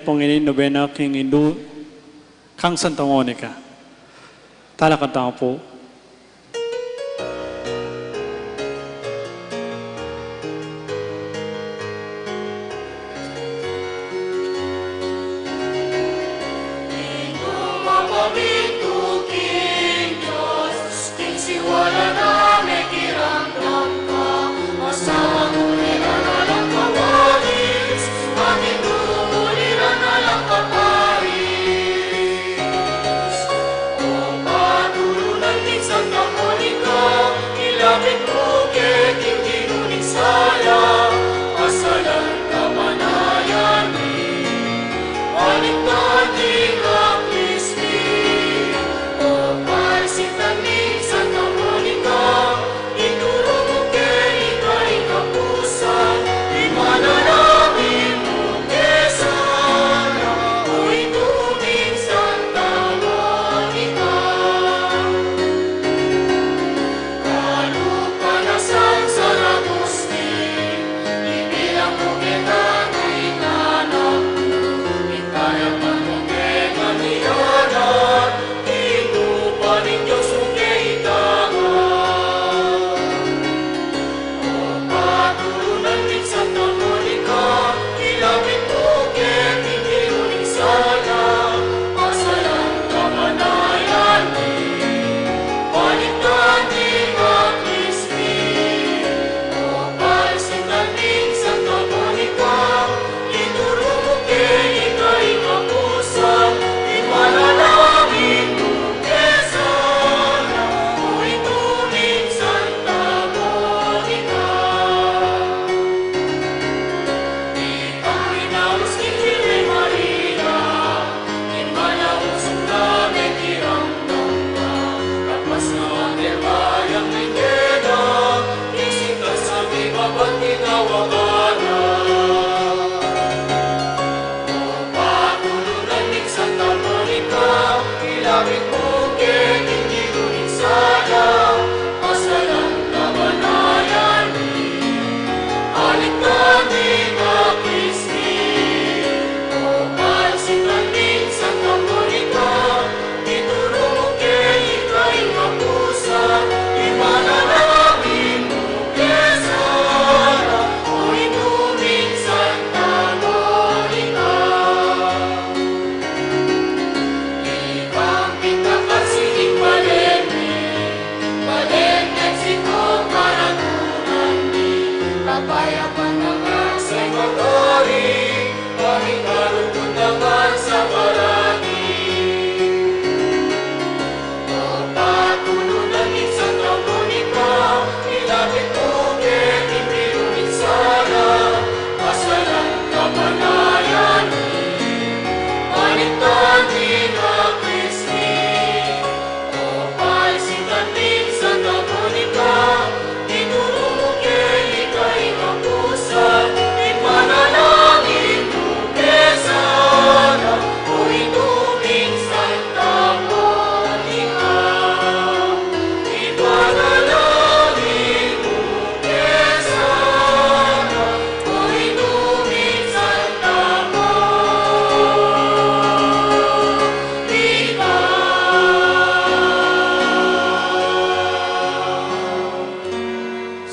ponginin nobena king Hindu Kang Santa Monica. Talakanta po.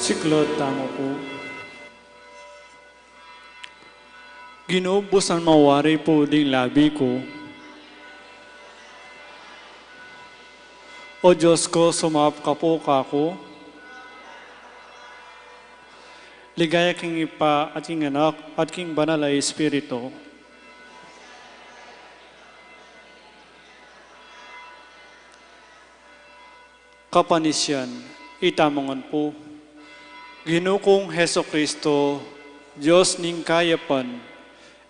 Siklot, tama po. Ginubos ang mawari po ding labi ko. O Diyos ko, sumap ka po kako. Ligaya king ipa at king anak at king banal ay Espiritu. Kapanisyan, itamongan po. Ginukong Heso Kristo, Diyos ning kayapan,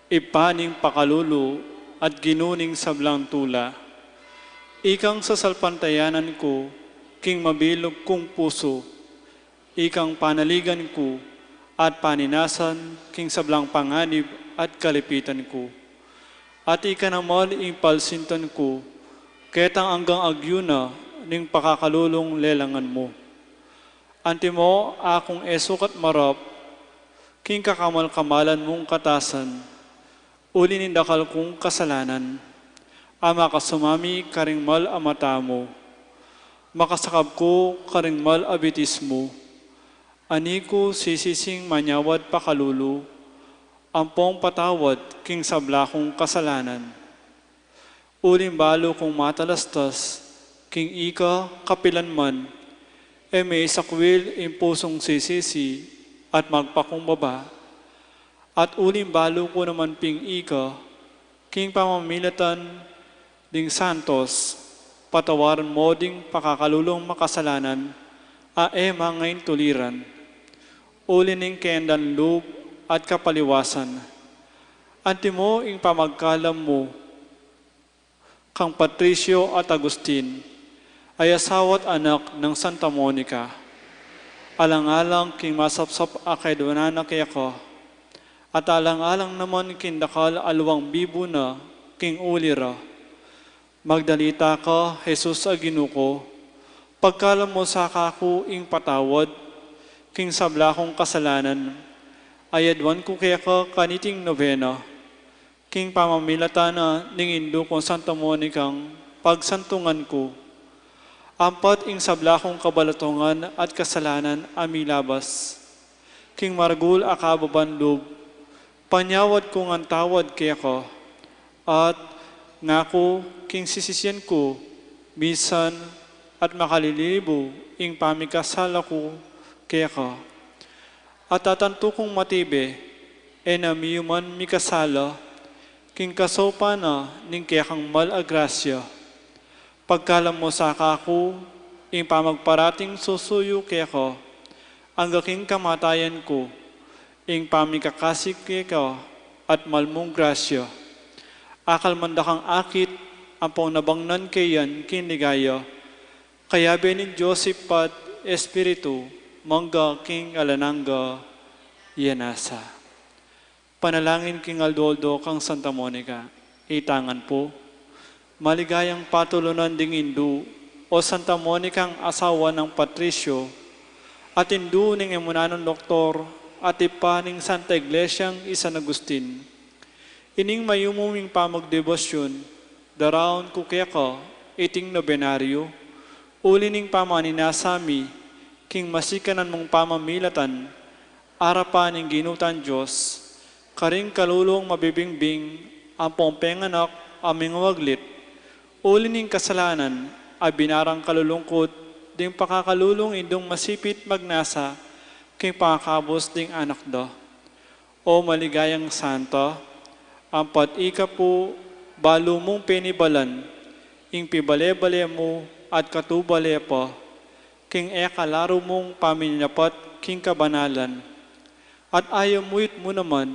ipaning pakalulu at ginuning sablang tula. Ikang sasalpantayanan ko, king mabilog kong puso, ikang panaligan ko, at paninasan, king sablang panganib at kalipitan ko. At ikanamal impalsintan ko, ketang anggang agyuna, ning pakakalulong lelangan mo. Antimo, akong esok at marap, king kakamal-kamalan mong katasan, uli nindakal kong kasalanan, ama kasumami karing mal amata mo, makasakab ko karing mal abitis mo, ani ko sisising manyawad pakalulu, ampong patawad king sabla kong kasalanan. Uling balo kong matalastas, king ika kapilanman, may sakwil impusong sisisi at magpakumbaba. At uling balo ko naman ping ika, king pamamilatan ding santos, patawaran mo ding pakakalulong makasalanan, ngayon tuliran. Uli ning kendan loob at kapaliwasan. Anti mo ing pamagkalam mo, kang Patricio at Agustin, ay asawat anak ng Santa Monica. Alang-alang king masapsap akay doonana kaya ko, at alang-alang naman kindakal alawang bibo na king ulira. Magdalita ka, Jesus aginuko, pagkalam mo sa kaku ing patawad, king sabla kong kasalanan, ayadwan ko kaya ka kaniting novena, king pamamilata na ning Indo kong Santa Monicang pagsantungan ko, ampat ing sabla kong kabalatungan at kasalanan amilabas, king margul akababan loob, panyawad kong ang tawad kaya ko, at ngako king sisisyan ko, misan at makalilibo ing pamikasala ko kaya ko. At tatanto kong matibe, namiyuman mikasala, king kasopa na ning kaya kang malagrasya. Pagkalam mo sa kaku, ing pamagparating susuyo kaya ko, ang gaking kamatayan ko, ing pamikakasik kaya ko, at malmong grasya. Akal mandakang akit, ang pong nabangnan kayan kinligaya, kaya benin Joseph pat Espiritu, mangga king alananga, yanasa. Panalangin king Aldoldo kang Santa Monica, itangan po, maligayang patulunan ding Indu, o Santa Monica ang asawa ng Patricio, at Indu ning emunanon doktor, at ipaning Santa Iglesyang San Agustin. Ining mayumuming pamagdebosyon, daraon ko kaya ko, iting nobenaryo, uli ning pamaninasami, king masikanan mong pamamilatan, arapan ning ginutan Diyos, karing kalulong mabibingbing, ang pongpenganak, aming waglit, uli ning kasalanan, binarang kalulungkot, ding pakakalulong indong masipit magnasa, king pakakabos ding anak do. O maligayang Santa, ang pat-ika po, balo mong penibalan, ing pibale-bale mo at katubale pa, king kalaro mong paminyapat king kabanalan. At ayaw muit mo naman,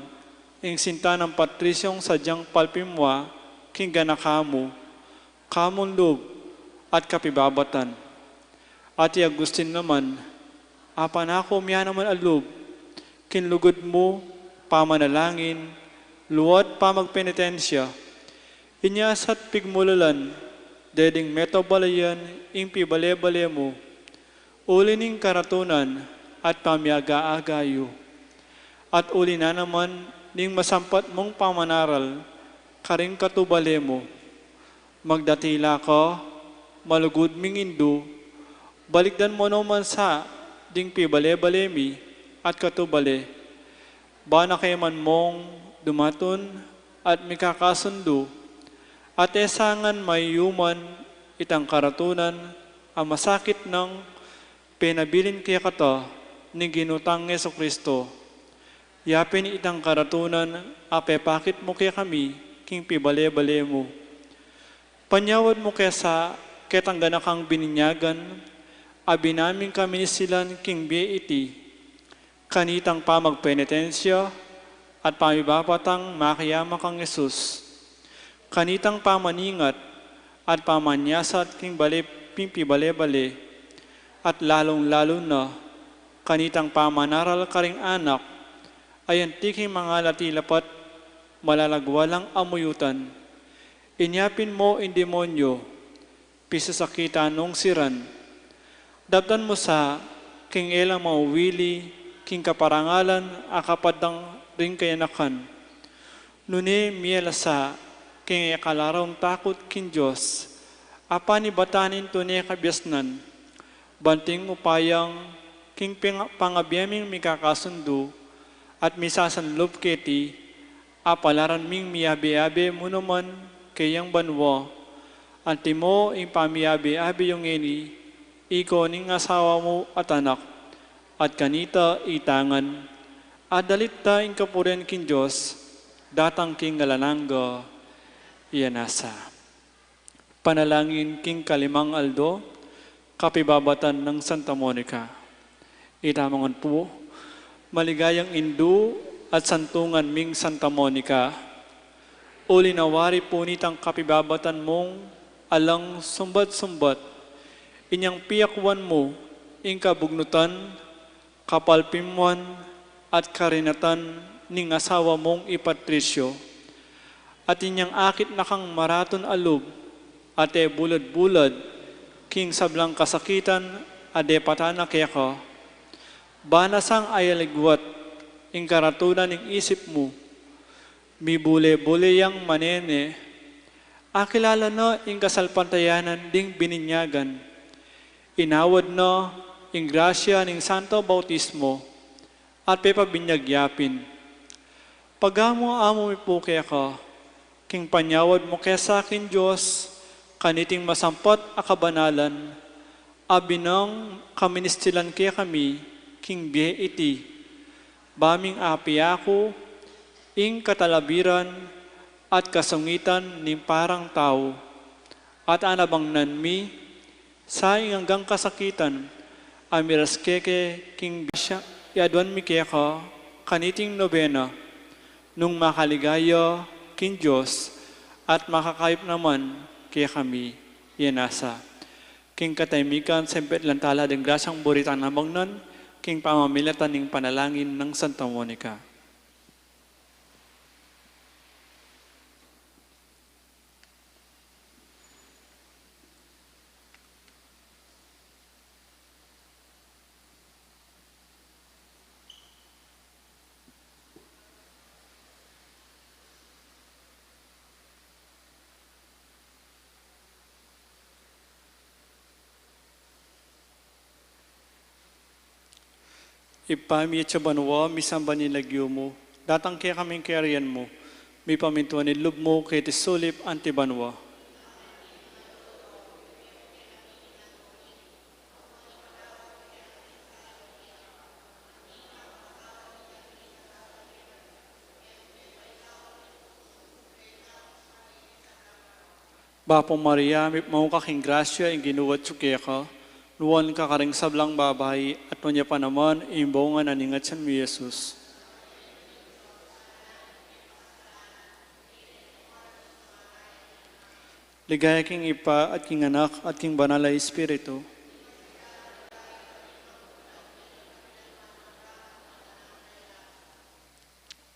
ing sinta ng Patrisyong sadyang palpimwa, king ganakamo, kamon loob at kapibabatan. At Agustin naman, apanako miya naman aloob, kinlugod mo, pamanalangin, luwat pamagpenitensya, inyasat pigmulalan, deding metabalayan, ing pibale-bale mo, uli ning karatunan at pamiaga-agayo. At uli na naman ning masampat mong pamanaral, karing katubale mo, magdatila ka, malugod ming Indo, balikdan mo naman sa ding pibale-bale mi at katubale, bana kay man mong dumaton at mikakasundo, at esangan may yuman itang karatunan, ang masakit ng pinabilin kaya kata ni ginutang Jesucristo. Yapin itang karatunan, apepakit mo kaya kami, king pibale-bale mo. Panyawad mo kaya sa ketangganak kang bininyagan, abinamin kami ni silan king beiti, kanitang pamagpenitensya, at pamibapatang makiyama kang Jesus, kanitang pamaningat at pamanyasat king pibale-bale, at lalong-lalo na kanitang pamanaral karing anak, ay antiking mga latilapat, malalagwalang amuyutan, inyapin mo in demonyo, pisasakita nung siran, dabdan mo sa king elang mauwili, king kaparangalan, akapadang ring kayanakan. Nuni mielasa king akalarong takot kin Diyos. Apa ni batanin to ni kabyasnan. Banting upayang king pangabiyaming mikakasundo at misasanlop keti apalaran ming miyabi-abi mo naman kayang banwa. Antimo ing pamiyabi-abi yung ini, iko ning asawa mo at anak, at kanita itangan, adalita ing kapuren kin Diyos, datang king galanangga, iyanasa. Panalangin king kalimang aldo, kapibabatan ng Santa Monica. Itamangan po, maligayang indu at santungan ming Santa Monica, ulinawari po nitang kapibabatan mong alang sumbat-sumbat, inyang piyakwan mo, ing kabugnutan, kapalpimwan, at karinatan ning asawa mong ipatrisyo, at inyang akit na kang maraton alub, ate bulad-bulad, king sablang kasakitan, ade patana kaya ka, banasang ayaligwat, ing karatunan ning isip mo, mi bule-bule yang manene, akilala na ing kasalpantayanan ding bininyagan, inawad na ing grasya ning Santo Bautismo, at pepabinyagyapin. Pagamo amo mi po kaya ka, king panyawad mo kaya sa akin Diyos, kaniting masampat akabanalan, abinang kaministilan kaya kami, king bihe iti, baming api ako, ing katalabiran, at kasungitan ning parang tao, at anabang nanmi, sa hanggang kasakitan, amiras keke king bisya, iadwan mi kaya ka, kaniting nobena, nung makaligaya king Diyos, at makakayip naman kaya kami, iyanasa. King kataymikan, sempet lantala ng grasyang buritan namang nun, king pamamilatan ning panalangin ng Santa Monica. Ipami at sabanwa, misamba nilagyo mo, datang kaya kaming kariyan mo, may pamintuan nilub mo, kaya tisulip antibanwa. Bapong Maria, may mau kaking grasya, ing ginuwat sukya ka, nuwan ka karing sablang babay, at nunya pa naman, imbongan aningat siya mi Jesus. Ligaya king ipa, at king anak, at king banal na Espiritu.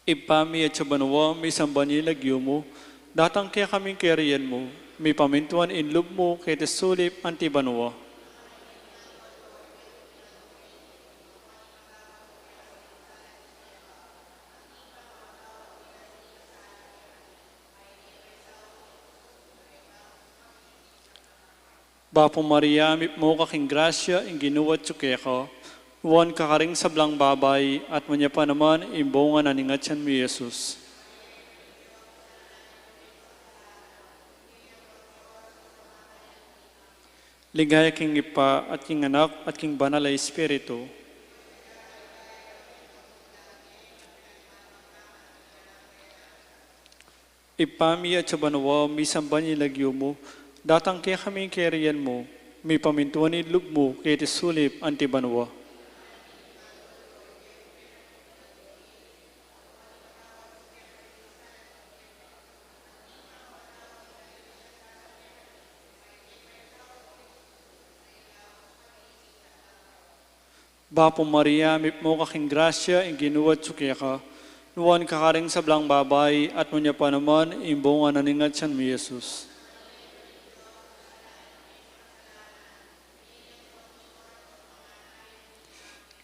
Ipami at sabanwa, may sambanilagyo mo, datang kaya kaming kariyan mo, may pamintuan inlub mo, kaya tisulip antibanwa. Bapong Maria, mo kaking grasya, ing ginuwat sukya ka, uwan kakaring sablang babay, at manya pa naman, imbongan aningat siya mi Jesus. Ligaya king ipa, at king anak, at king banal na Espiritu. Ipami at sabanwa, misamba nilagyo mo, datang kaya kaming kariyan mo, may pamintuan ilub mo, kaya tisulip antibanwa. Bapong Maria, mo kaking grasya, ing ginuwat sukya ka, nuwan kakaring sablang babay, at nunya pa naman, imbongan aningat siya mi Jesus.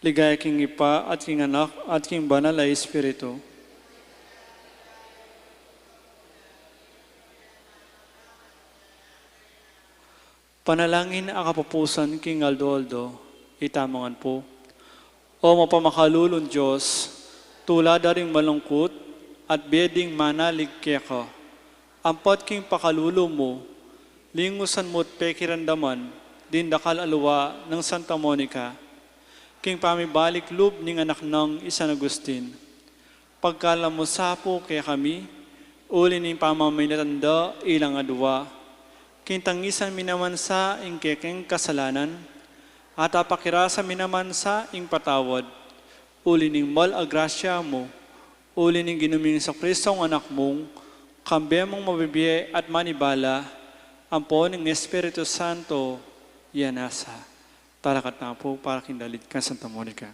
Ligaya king ipa, at king anak, at king banal na Espiritu. Panalangin ang kapupusan King Aldo, itamangan po. O mapamakalulong Diyos, tula daring malungkot at beding manalig kaya ka. Ampat king pakalulo mo, lingusan mo't pekirandaman, din dakal aluwa ng Santa Monica. King pamibalik loob ning anak ng San Agustin. Pagkala mo sapo kaya kami, uli ning pamaminatanda ilang adwa. Kintangisan minaman sa ing kekeng kasalanan, at apakirasa minaman sa ing patawad. Uli ning mal agrasya mo, uli ning ginuming sa Kristong anak mong, kambe mong mabibiye at manibala, ampo ng Espiritu Santo, yanasa. Talakat na po para kindalit ka, Santa Monica.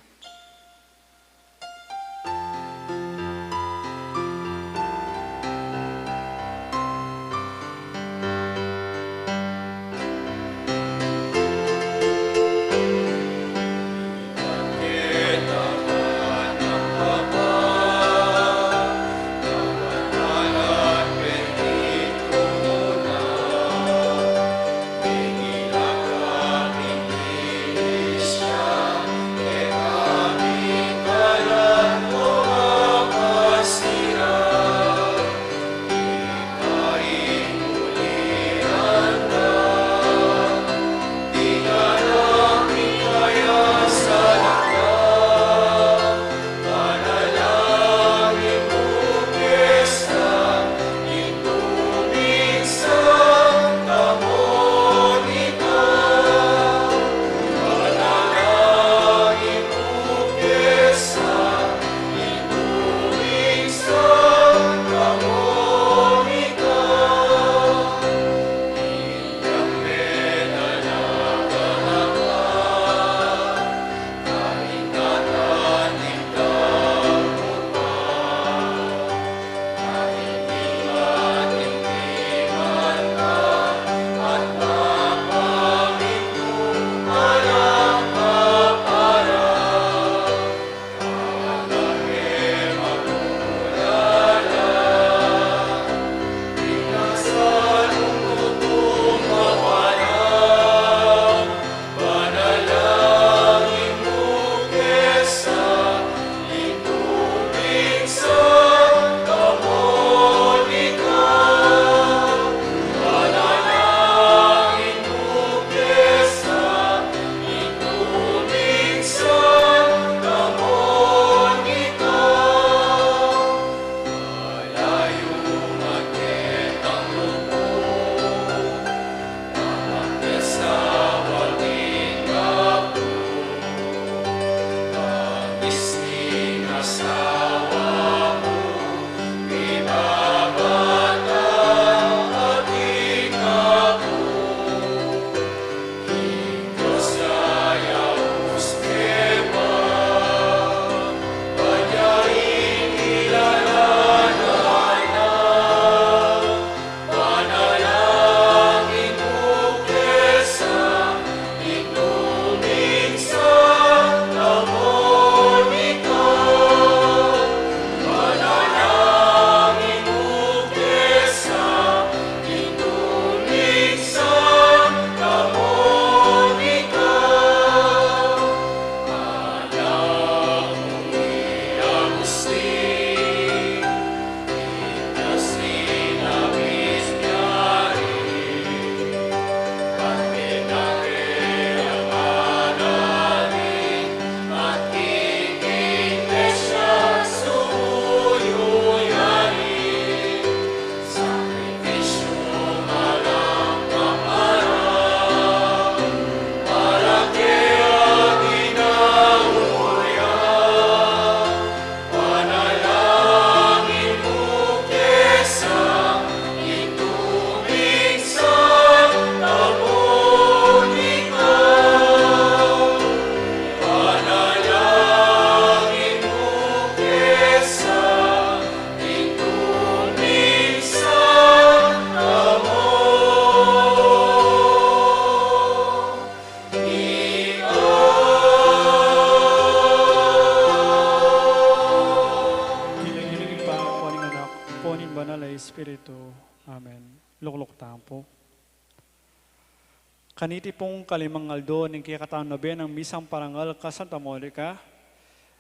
Kaniti pong kalimang aldo, ning kaya katang nabe ng misang parangal ka Santa Monica,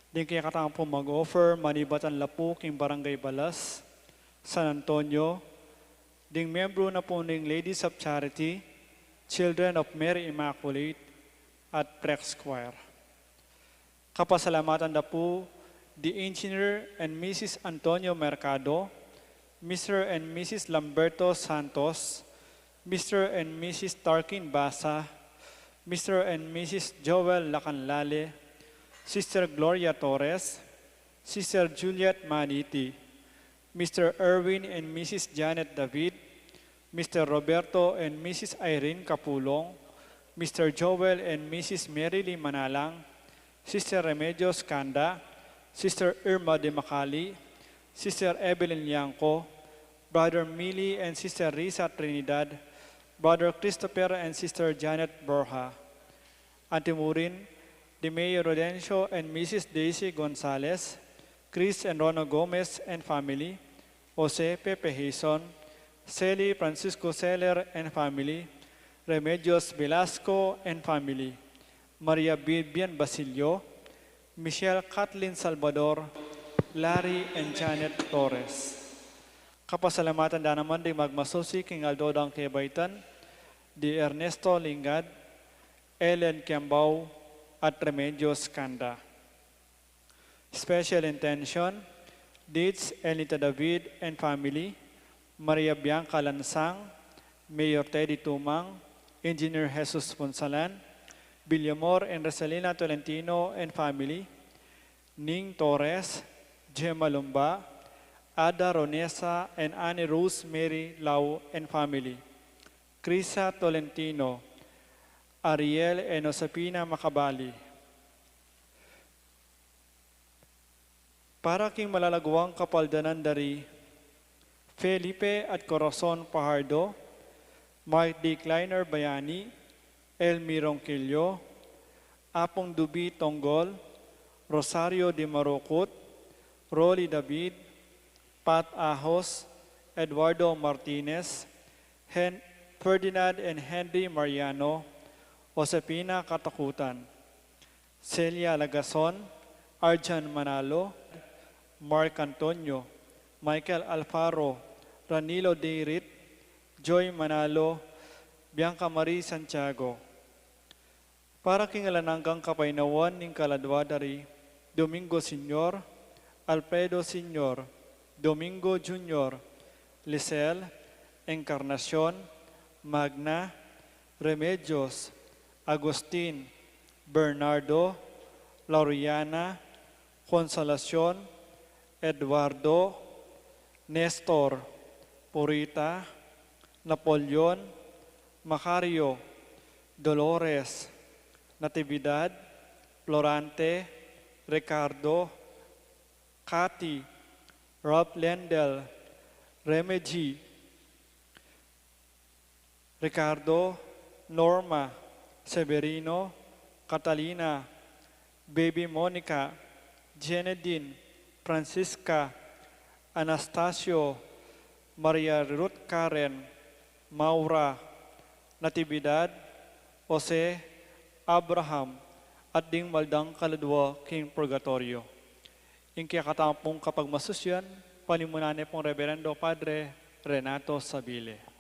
ning kaya katang po mag-offer manibatan lapu king Barangay Balas, San Antonio, ding membro na po ng Ladies of Charity, Children of Mary Immaculate, at Prex Choir. Kapasalamatan na po the Engineer and Mrs. Antonio Mercado, Mr. and Mrs. Lamberto Santos, Mr. and Mrs. Tarkin Basa, Mr. and Mrs. Joel Lacanlale, Sister Gloria Torres, Sister Juliet Maniti, Mr. Erwin and Mrs. Janet David, Mr. Roberto and Mrs. Irene Capulong, Mr. Joel and Mrs. Merily Manalang, Sister Remedios Kanda, Sister Irma de Macali, Sister Evelyn Yanko, Brother Millie and Sister Risa Trinidad, Brother Christopher and Sister Janet Borja, Antimurin, the Mayor Rodencio and Mrs. Daisy Gonzalez, Chris and Rona Gomez and family, Jose Pepe Hison, Celi Francisco Seller and family, Remedios Velasco and family, Maria Bibian Basilio, Michelle Kathleen Salvador, Larry and Janet Torres. Kapasalamatan da naman di magmasusi king Aldodang Kebaitan, di Ernesto Lingad, Ellen Kiambao, at Remedios Kanda. Special intention, Dates Elita David and family, Maria Bianca Lansang, Mayor Teddy Tumang, Engineer Jesus Ponsalan, Villamor and Rosalina Tolentino and family, Ning Torres, Gemma Lumba, Ada Ronesa and Annie Rose Mary Lau and family, Krisa Tolentino, Ariel and Osapina Makabali. Para king malalagwang kapaldanan dari, Felipe at Corazon Pajardo, Mark D. Kleiner Bayani, Elmi Ronquillo, Apong Dubi Tonggol, Rosario de Marocot, Rolly David, Pat Ahos, Eduardo Martinez, Ferdinand and Henry Mariano, Josepina Katakutan, Celia Lagason, Arjan Manalo, Mark Antonio, Michael Alfaro, Ranilo Deirit, Joy Manalo, Bianca Marie Santiago. Para kingalananggang kapainawan ng Kaladwadari, Domingo Senior, Alfredo Senior, Domingo Junior, Lisel, Encarnacion, Magna, Remedios, Agustin, Bernardo, Lauriana, Consolacion, Eduardo, Nestor, Purita, Napoleon, Macario, Dolores, Natividad, Florante, Ricardo, Cathy, Rob Lendel, Remedy, Ricardo, Norma, Severino, Catalina, Baby Monica, Jenedine, Francisca, Anastasio, Maria Ruth Karen, Maura, Natividad, Jose, Abraham, at ding maldang kaladwa king purgatorio. Yung kaya katampong kapag masusyan, panimunane pong Reverendo Padre Renato Sabile.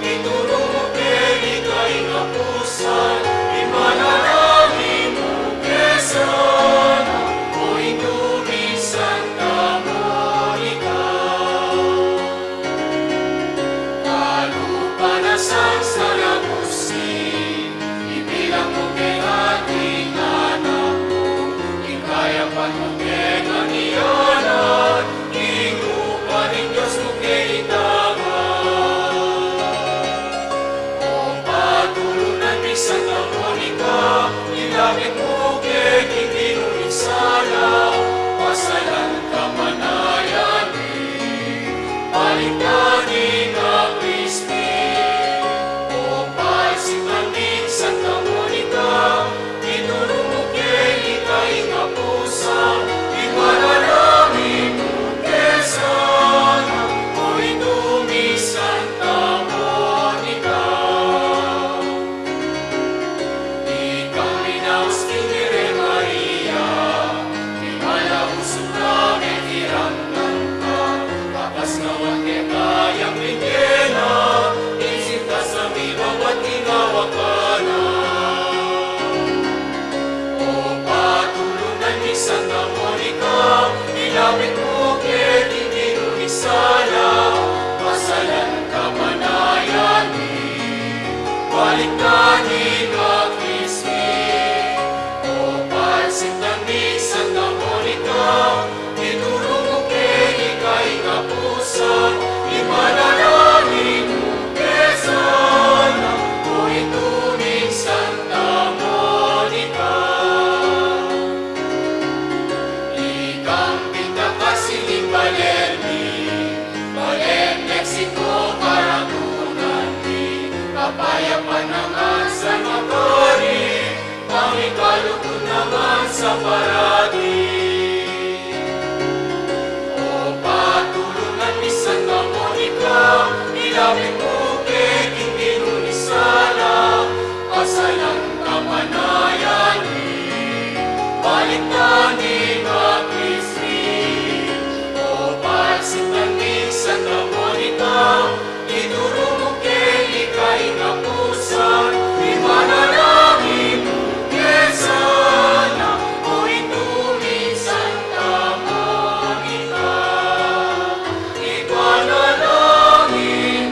Ituro sa parati. O patulungan ni Santa Monica, ilapit mo kay King Binunisala, pasalang kapanayan ni baliktanin ka Kristi. O pasintan ni Santa Monica, ituro mo kay ikay na pusan, imanalangin mo kay sana, o itulid Santa Monica. Ipanalangin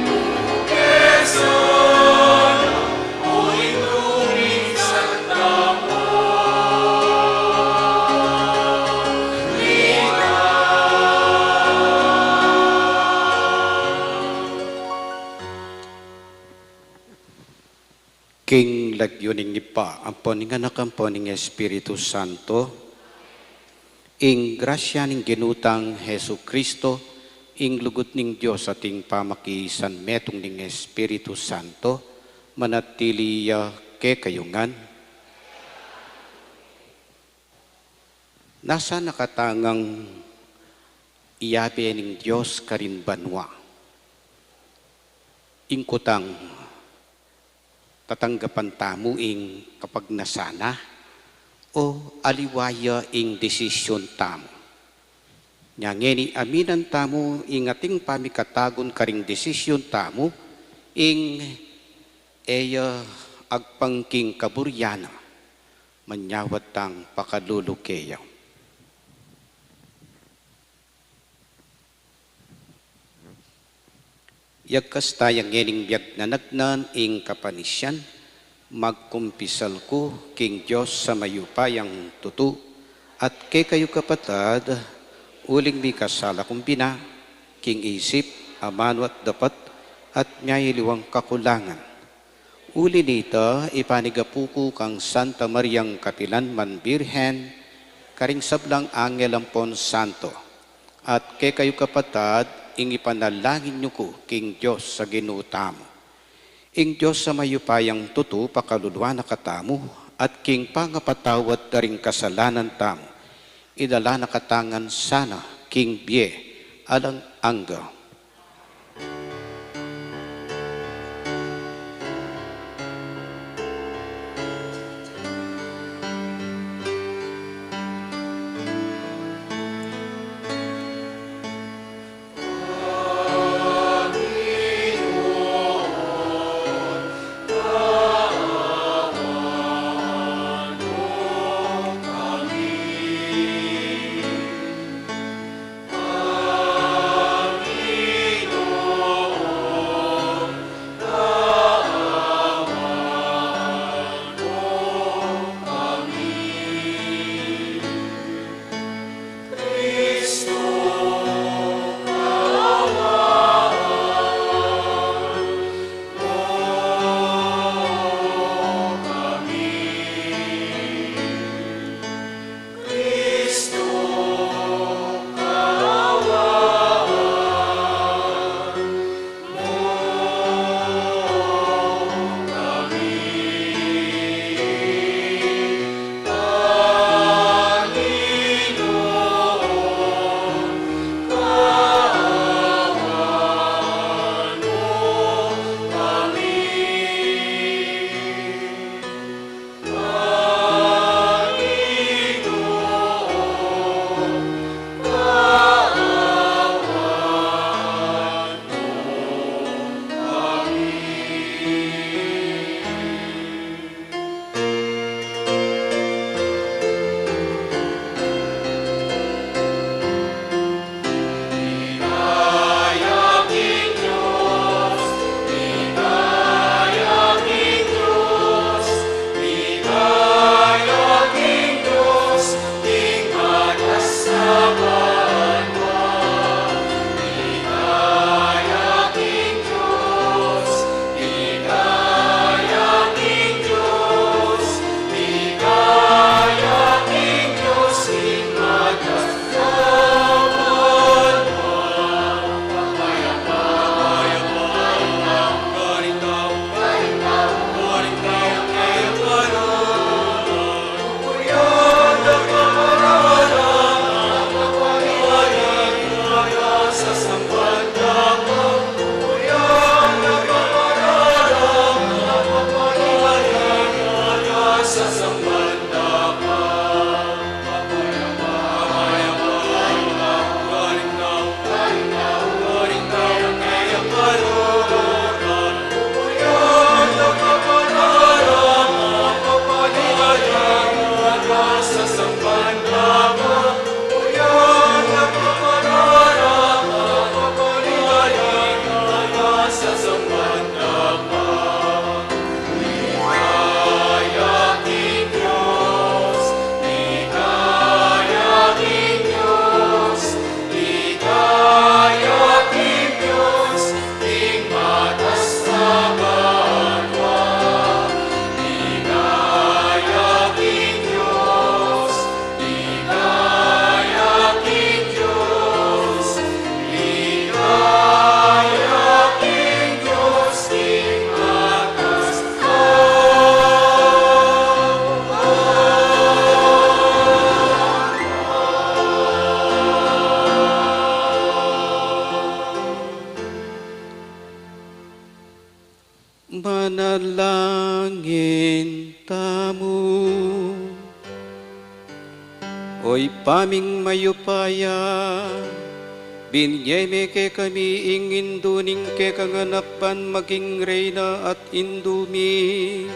mo kay sana, o itulid Santa King lagyuning ni pa, ang poninganak ang poning Espiritu Santo, ing grasya ning ginutang Hesu Kristo, ing lugot ning Diyos ating pamakisan metong ning Espiritu Santo, manatiliya ke kayungan. Nasa nakatangang iyabe ning Diyos karin banwa, ing kutang tatanggapan tamo ing kapag nasana o aliwaya ing desisyon tamo. Nyangeni aminan tamo ing ating pamikatagon karing desisyon tamo ing eya agpangking kaburyana manyawat tang pakalulukeya. Yagkas tayang ngening biyag na nagnan ing kapanisyan, magkumpisal ko king Diyos sa mayupayang tutu, at kay kayo kapatad, uling mi kasala kumbina, king isip, amano at dapat, at nyayiliwang kakulangan. Uli nito, ipanigapuko kang Santa Mariang Katilan man Birhen, karing sablang angel ampon santo, at kay kayo kapatad, ing ipanalangin nyo ko king Diyos sa ginutamo. Ing Diyos sa mayupayang tutu pakaluluwa na katamo at king pangapatawad na ring kasalanan tamo. Idala na katangan sana king Bie alang angga. mo. Oy paming mayupaya, binyeme ke kami ing induning ke kanganapan maging reyna at indumi.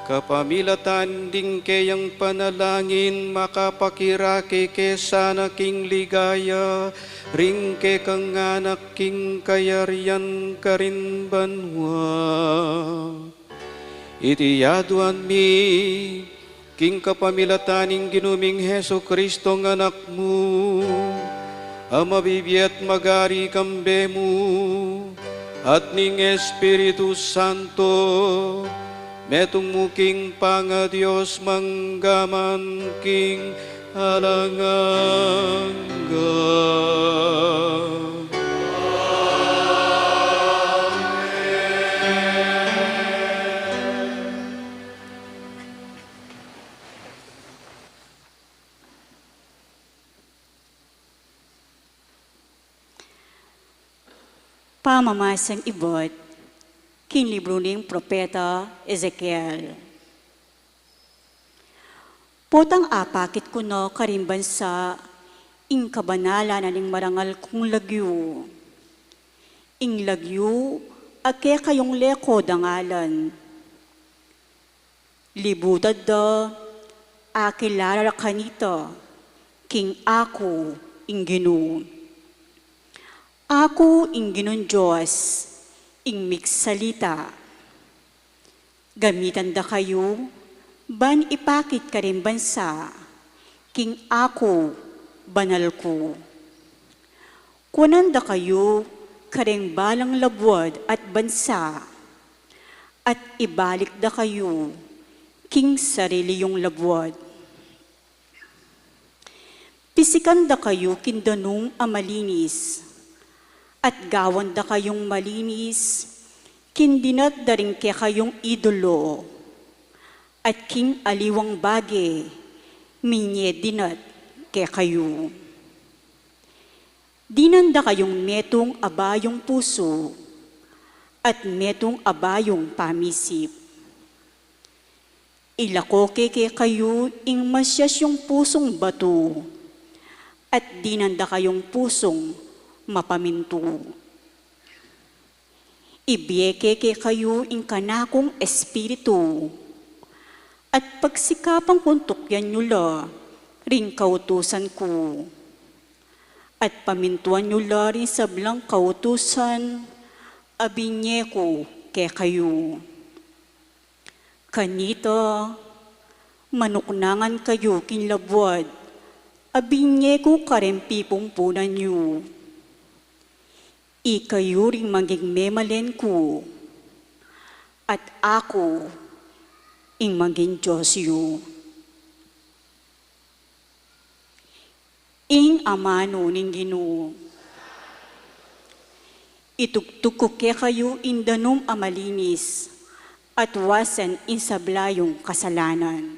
Kapamilatan ding kayang panalangin makapakira ke sana king ligaya, ring ke kang anak king kayarian karin banwa. Itiyaduan mi king kapamilataning ginuming Heso Kristo ng anak mo, amabibiyat magari kambe mo, at ning Espiritu Santo, metong muking panga Diyos manggaman king alanganga. Pamamasang ibot, kinlibro ng Propeta Ezekiel. Potang apakit ko no karimban sa ing kabanala na ning marangal kong lagyo. Ing lagyo, ake kayong leko dangalan. Libutad da, akilara kanita, king ako ing Ginoo. Ako ing Ginoong Diyos, ing miksalita. Gamitan da kayo, ban ipakit ka rin bansa, king ako, banal ko. Kunan da kayo, kareng balang labwad at bansa, at ibalik da kayo, king sarili yung labwad. Pisikan da kayo kindanong amalinis, at gawan da kayong malinis, kindinat da rin ke kayong idolo, at king aliwang bage, minye dinat ke kayo. Dinanda kayong metong abayong puso, at metong abayong pamisip. Ilakoke ke kayo ing masyas yung pusong bato, at dinanda kayong pusong mapaminto. Ibiyeke ke kayo ing kanakong espiritu, at pagsikapang kuntukyan nyo la, ring kautusan ko. At pamintuan nyo la rin sa blang kautusan, abinye ko ke kayo. Kanita, manuknangan kayo kinlabwad, abinye ko karempi pumpunan nyo. Ikayo ring maging memalen ko, at ako ing maging Diyos yu. Ing amano ning Ginoo. Itugtog ko ke kayo indanom amalinis, at wasan insablayong kasalanan.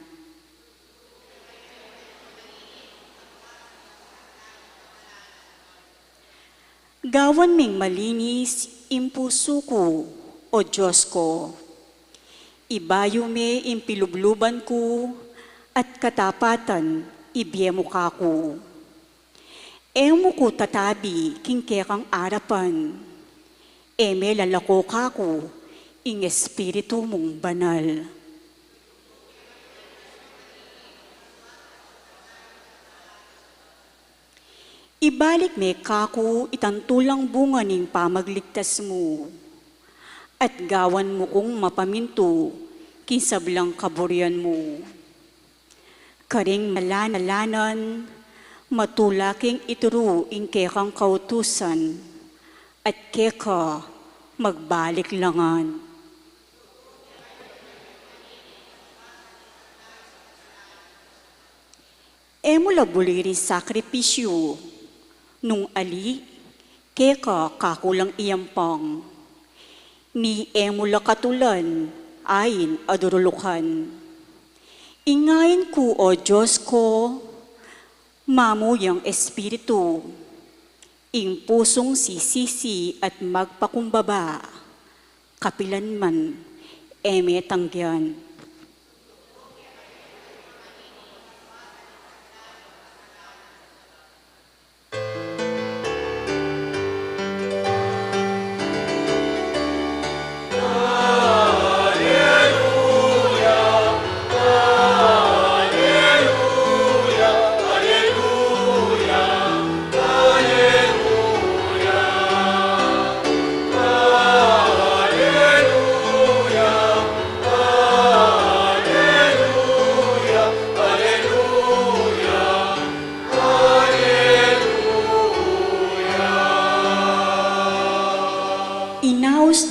Gawan ming malinis impuso ko, o Diyos ko. Ibayo me impilubluban ko, at katapatan ibiyemo ka ko. Emo ko tatabi kingkekang arapan, eme lalako ka ko, ing espiritu mong banal. Ibalik me kako itantulang bunga ning pamagligtas mo, at gawan mo kong mapaminto kinsablang kaburian mo. Karing malanalanan, matulaking ituro ing kekang kautusan, at keka magbalik langan. Emo labuliri sakripisyo, nung ali, keka kakulang iyampang, ni emula katulan, ayin adurulukan. Ingayin ko, o Diyos ko, mamuyang espiritu, ing pusong sisisi at magpakumbaba, kapilan man, eme tanggian.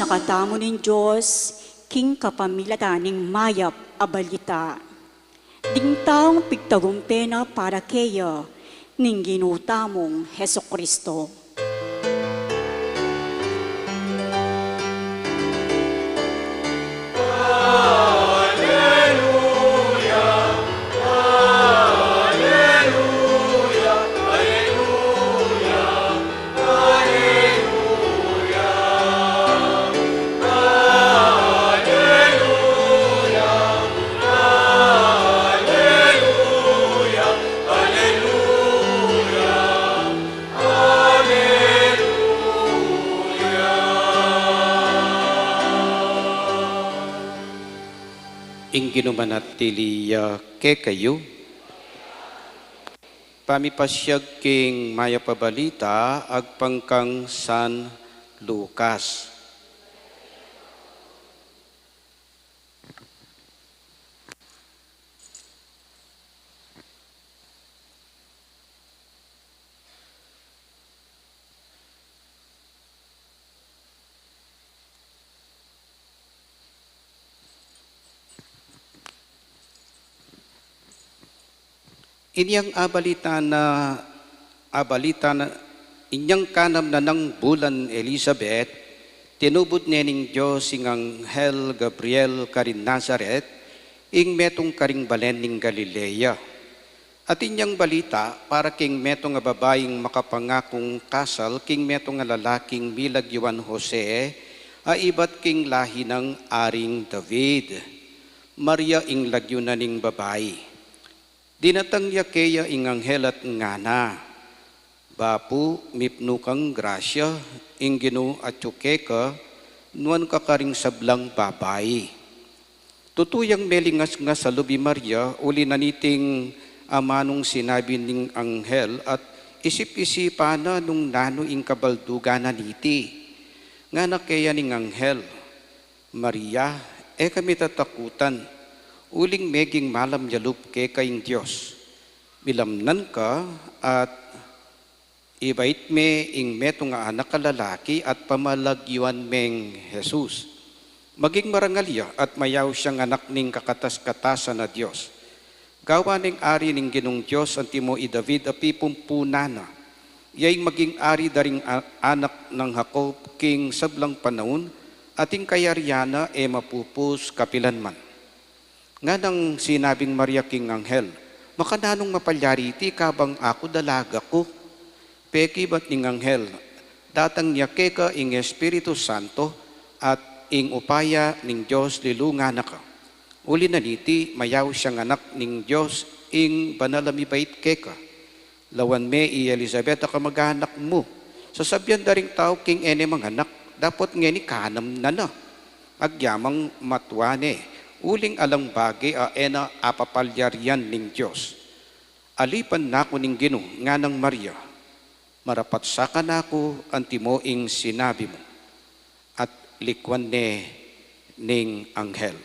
nakatamo nin Diyos, king kapamilataning mayap abalita. Ding taong pigtagumpena para keya, ning ginutamong Heso Kristo. Ingino manatili ke kayo. Pamipasyag king maya pabalita agpangkang San Lucas. Inyang abalita na inyang kanam na ng bulan Elizabeth, tinubod nening Diyos ing Anghel Gabriel karin Nazaret, ing metong karing balen ning Galilea. At inyang balita, para king metong nga babaeng makapangakong kasal, king metong nga lalaking milagyuan Jose, iba't king lahi ng aring David. Maria ing lagyunan ning babae. Dinatangya keya ing anghel at ngana. Bapu mipnukang grasya ing Ginoo at ka nuan kakaring sablang babae. Tutuyang melingas nga sa lubi Maria uli naniting amanong sinabi ning anghel at isip-isipa na nung nano ing kabaldugan na niti. Nga na kaya ning anghel, Maria, kami tatakutan. Uling meging malam yalup ke kayong Diyos. Bilamnan ka at ibait me ing meto nga anak kalalaki at pamalagyuan meng Jesus. Maging marangalya at mayaw siyang anak ning kakatas-katasan na Diyos. Gawa ning ari ning Ginong Diyos ang timo i David api pumpunana. Iya'y maging ari daring anak ng Jacob king sablang panahon ating kayaryana mapupus kapilanman. Nga nang sinabing Maria king anghel, makananong mapalyariti kabang ako dalaga ko. Peki ba't ning anghel, datang niya keka ing Espiritu Santo at ing upaya ning Diyos lilungan ka. Uli na niti, mayaw siyang anak ning Diyos ing banalamibait keka. Lawan me i Elizabeth ka mag-anak mo. Sasabyan daring tao king ene mga anak, dapat nga ni kanam na. Agyamang matwane. Uling alang bagay ena apapalyarian ning Diyos. Alipan nako ning Ginoo nga ng Maria, marapat saka nako ang timoing sinabi mo, at likwan ning anghel.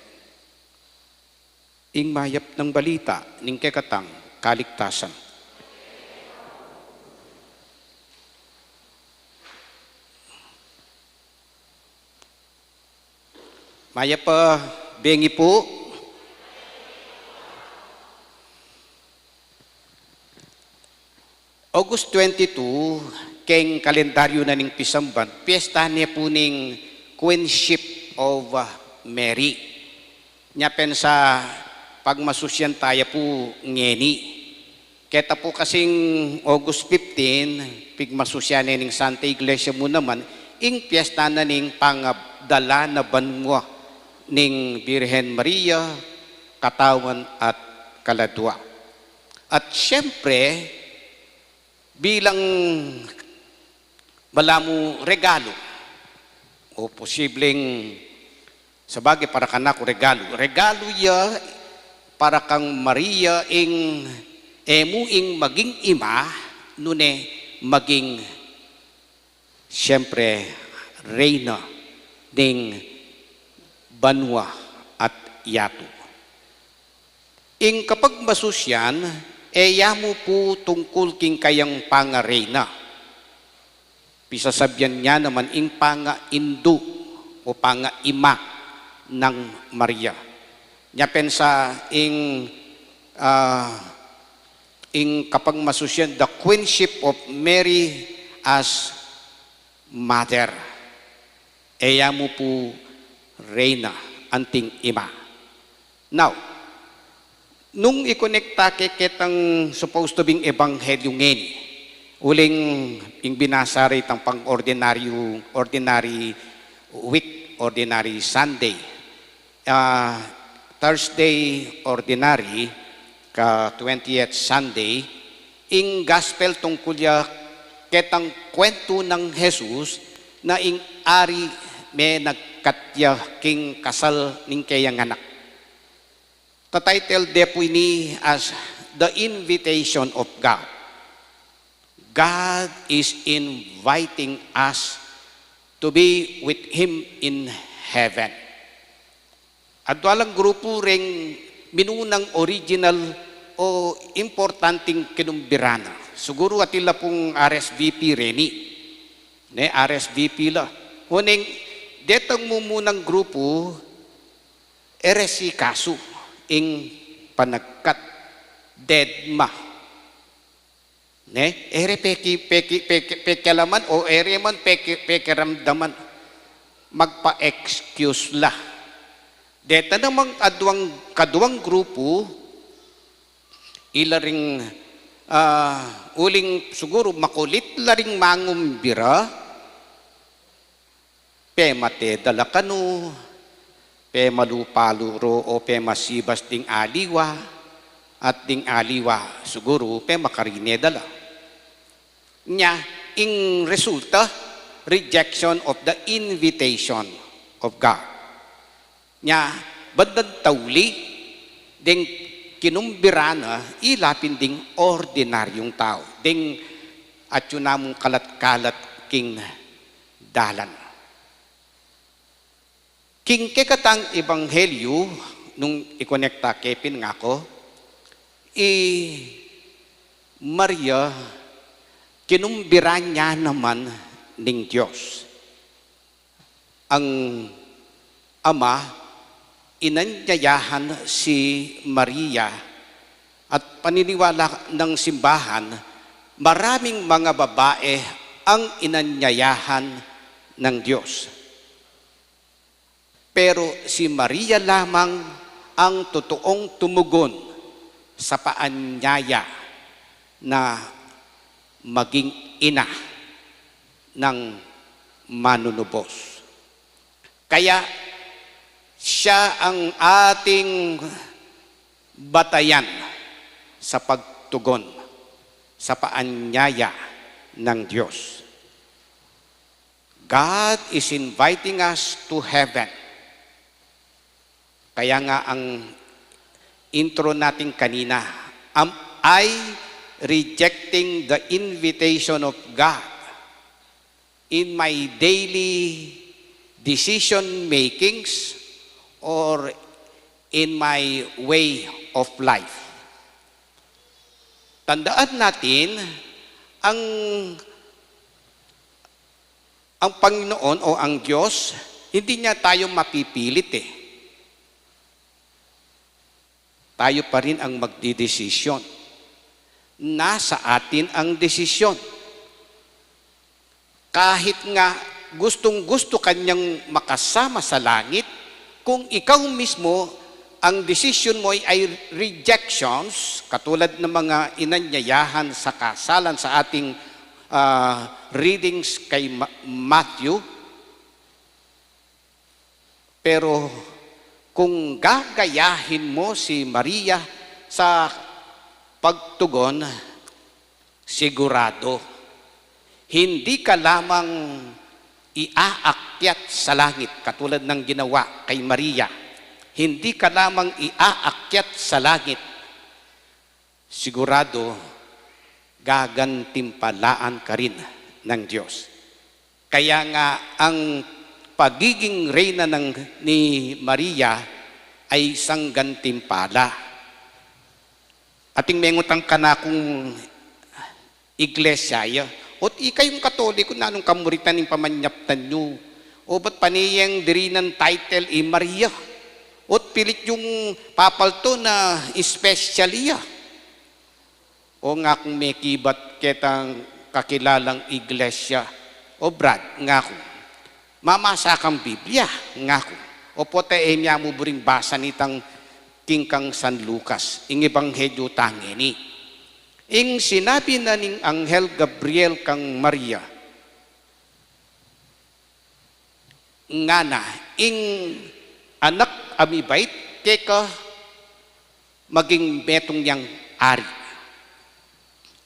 Ing mayap ng balita ning kekatang kaligtasan. Mayap pa bengi po. August 22, keng kalendaryo na ning pisamban, piyesta niya po ning Queenship of Mary. Nyapen sa pagmasusyan tayo po ngeni. Keta po kasing August 15, pigmasusyan ning Santa Iglesia mo naman, ing piyesta na ning pangabdala na banwa ning Birhen Maria, katawan at kaladwa. At siyempre, bilang malamu regalo, o posibleng sabagay para kanako regalo ya para kang Maria ing ing maging ima, nune maging siyempre reyna ding banwa at yato. Ing kapag masusyan, yamo po tungkol king kayang pangareyna. Pisasabyan niya naman ing panga-indu o pangaima ng Maria. Nya pensa in kapag masusyan the queenship of Mary as mother. Eya mo po reyna anting ima. Now, nung ikonekta kitang supposed to being ebanghelyo ngeni, uling ing binasa rin ang ordinary week, ordinary Sunday. Thursday ordinary, ka 20th Sunday, ing gospel tungkol ya ketang kwento ng Jesus na ing ari may nagkatya king kasal ning kayang anak. Ta-title depo ini as The Invitation of God. God is inviting us to be with Him in heaven. At walang grupo ring minunang original o importanteng kinumbirana. Siguro atila pong RSVP reni. Ne, RSVP la. Huning, detang mumunang grupo, eresi kaso, ing panagkat, deadma. Ne, ere pekelaman o ere man pekeramdaman, magpa-excuse la. Deta namang kaduang grupo, ilaring uling siguro makulit laring mangumbira, pe mate dalakano, pe malupaluro o pe masibas ding aliwa, at ding aliwa siguro pe makarine dala. Nya, ing resulta, rejection of the invitation of God. Nya, badad tauli, ding kinumbirana, ilapin ding ordinaryong tao. Ding at yun namong kalat-kalat king dalan. King kekatang ebanghelyo, nung ikonekta kepin nga ko, Maria, kinumbira niya naman ng Diyos. Ang Ama, inanyayahan si Maria at paniniwala ng simbahan, maraming mga babae ang inanyayahan ng Diyos. Pero si Maria lamang ang totoong tumugon sa paanyaya na maging ina ng manunubos. Kaya siya ang ating batayan sa pagtugon sa paanyaya ng Diyos. God is inviting us to heaven. Kaya nga ang intro natin kanina, am I rejecting the invitation of God in my daily decision makings or in my way of life? Tandaan natin, ang Panginoon o ang Diyos, hindi niya tayo mapipilit eh. Tayo pa rin ang magdidesisyon. Nasa atin ang desisyon. Kahit nga gustong-gusto kanyang makasama sa langit, kung ikaw mismo, ang decision mo ay rejections, katulad ng mga inanyayahan sa kasalan sa ating readings kay Matthew, pero kung gagayahin mo si Maria sa pagtugon, sigurado, hindi ka lamang iaakyat sa langit, katulad ng ginawa kay Maria. Hindi ka lamang iaakyat sa langit. Sigurado, gagantimpalaan ka rin ng Diyos. Kaya nga, ang pagiging reyna ni Maria ay isang gantimpala. Ating mengutang ka na kung iglesia, ot ikayong katoliko na anong kamuritan ng pamanyaptan nyo, O ba't paniyang diri ng title Maria? Ot pilit yung papalto na espesyaliya. O nga kung may kibat ketang kakilalang iglesia. O Brad, nga kung mamasa kang Biblia, nga kung. O pote niya mo buring basa nitang Kingkang San Lucas, ing Ebanghelyo tangeni. Ing sinabi na ning Anghel Gabriel kang Maria, nga na, ing anak amibait, keka maging betong yang ari.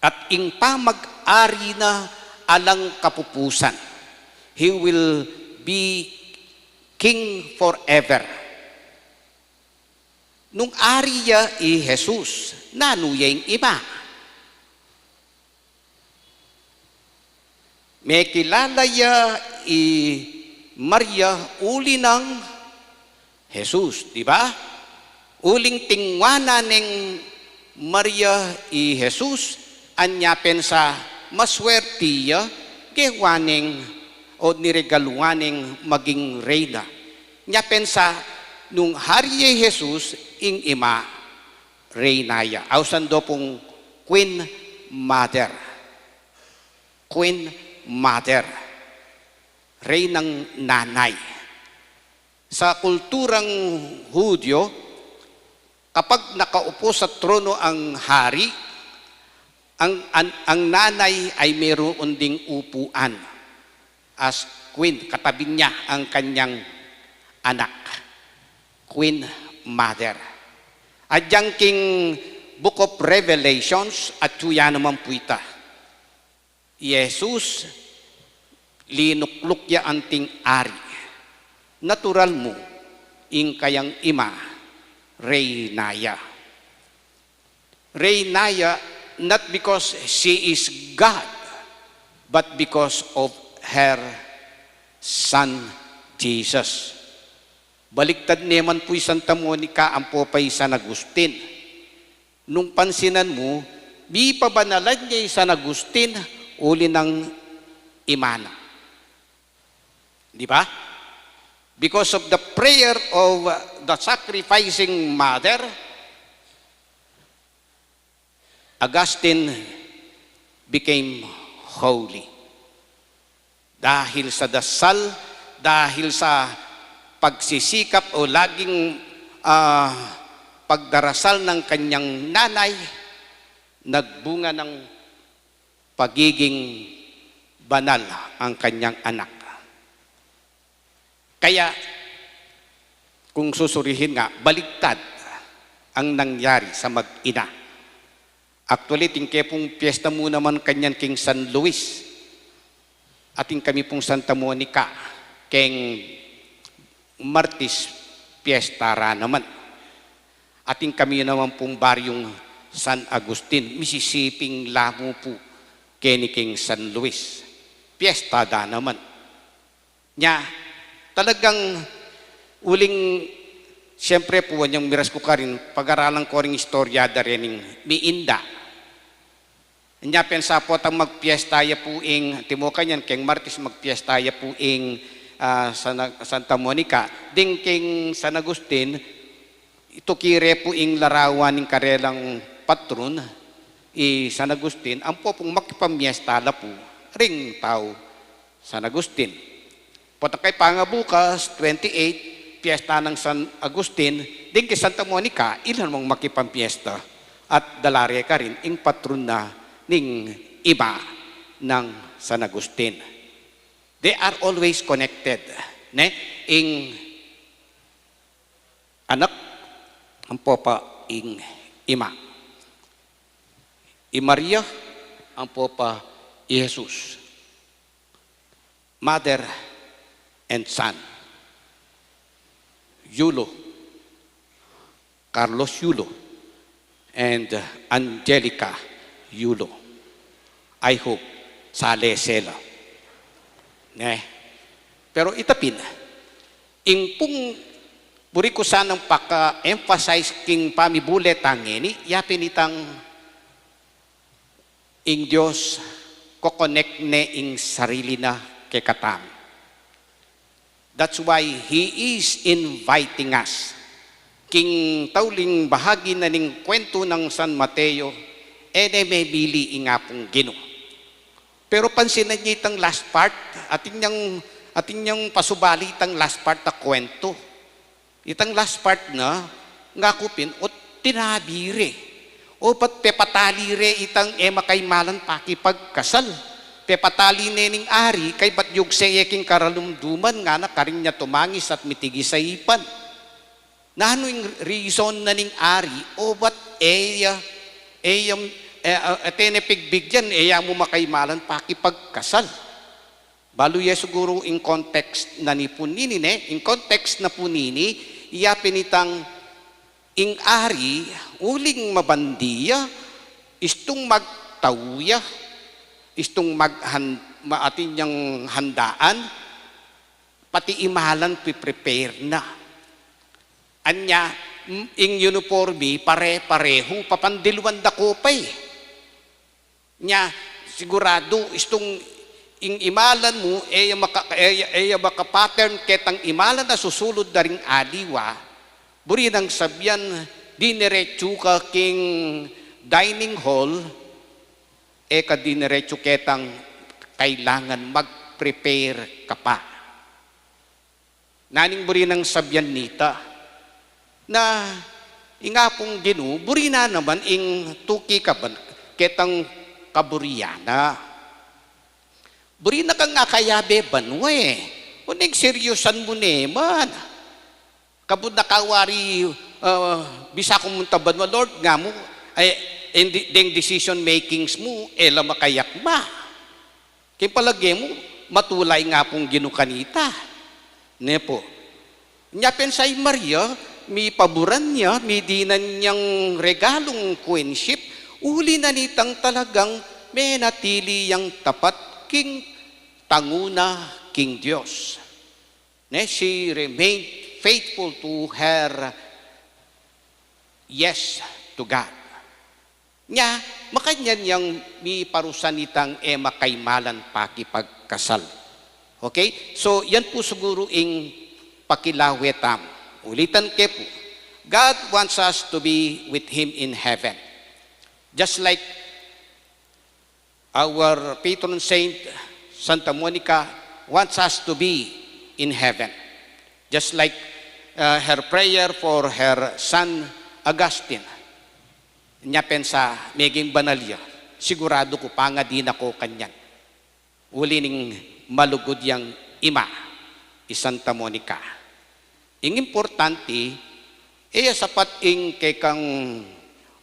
At ing pa mag-ari na alang kapupusan. He will be king forever. Nung ariya Jesus, nanuyeng iba. May kilala ya Maria uli ng Jesus, di ba? Uling tingwana ng Maria Jesus, anya pensa maswertiya kewaning o niregaluaning maging reyna. Nya pensa nung hari Jesus ing ima reynaya. Ausan do pong Queen Mother. Queen Mother. Reynang nanay. Sa kulturang Hudyo, kapag nakaupo sa trono ang hari, ang nanay ay mayroon ding upuan as queen, katabi niya ang kanyang anak, Queen Mother. At yang king Book of Revelations at tuya naman puita, Jesus linukluk ya anting ari, natural mo ing kayang ima reynaya. Reynaya not because she is God, but because of her son Jesus. Baliktad naman po'y Santa Monica ang popay San Agustin. Nung pansinan mo, di pa banalan niya San Agustin uli ng imana. Di ba? Because of the prayer of the sacrificing mother, Augustine became holy. Dahil sa dasal, dahil sa pagsisikap o laging pagdarasal ng kanyang nanay, nagbunga ng pagiging banal ang kanyang anak. Kaya, kung susurihin nga, baligtad ang nangyari sa mag-ina. Actually, tingke pong piyesta mo naman kanyan king San Luis. Ating kami pong Santa Monica, king Martis Piestara naman. Ating kami naman pong baryong San Agustin, Mississippi lamo po, kini king San Luis. Piestada naman. Nya, talagang uling, siyempre po, yung miras ko ka rin, pag-aralan ko rin istorya da rin miinda. Nya pensa po tang magpiestaya po ing timo kanyan king Martis magpiestaya po ing Santa Monica ding king San Agustin ito kire po ing larawan ning karelang patron San Agustin ang po pong makipamiestala po ring tao San Agustin. Potang kay pangabukas 28 piyesta ng San Agustin ding kay Santa Monica ilan mong makipampiesta at dalari ka rin ing patron na ning iba ng San Agustin. They are always connected. Ne? Ing anak ang popa ing ima. I Maria ang popa i Jesus. Mother and son. Yulo, Carlos Yulo, and Angelica Yulo. I hope sale sila. Pero itapin, ing pong buri ko sanang paka-emphasize king pamibule tangeni, yapin itang ing Diyos kokonek ne ing sarili na kekatam. That's why He is inviting us. King tauling bahagi na ning kwento ng San Mateo, may bili nga pong Ginoo. Pero pansinan niya itang last part, ating niyang pasubali itang last part na kwento. Itang last part na, nga kupin, o tinabire. O pat pepatalire itang kay malan pakipagkasal. Pepatali nening ari, kay bat yung seyeking karalumduman nga na karing niya tumangis at mitigi sa ipan. Na ano yung reason na ning ari, o bat tenepigbigyan, mo makaimalan pakipagkasal. Balu siguro in context na ni punini, in context na punini, iya pinitang ing ari, uling mabandiya, istong magtawya, istong maatin niyang handaan, pati imalan prepare na. Anya, ing uniforme, pare-pareho, papandilwan da kopay. Nya, sigurado, istong ing imalan mo, maka-pattern ketang imalan na susulod na ring aliwa, buri nang sabyan, diniretso ka king dining hall, diniretso ketang kailangan mag-prepare ka pa. Naning buri nang sabyan nita, na ingapong Ginoo, buri na naman ing tuki ka ba, ketang kaburiyana. Buri na kang akayabe banwe. Unig seryosan mo neman. Kabud na kawari, bisa kumunta banwa, Lord, nga mo, deng decision makings mo, makayak ba? Kaya palagi mo, matulay nga pong ginukanita. Nepo. Nya pensay Maria, may paboran niya, may dinan niyang regalong queenship, uli na nitang talagang may natili yang tapat king tanguna king Diyos. She remained faithful to her yes to God. Nya, makanyan yang mi parusan nitang makaimalan pakipagkasal. Okay? So, yan po siguro ing pakilawetam. Ulitan ke po. God wants us to be with Him in heaven. Just like our patron saint, Santa Monica, wants us to be in heaven. Just like her prayer for her son, Augustine. Nya pensa, meging banalya, sigurado ko pa nga din ako kanyan. Uli ning malugod yang ima, Santa Monica. Ing importante, sapat ing kekang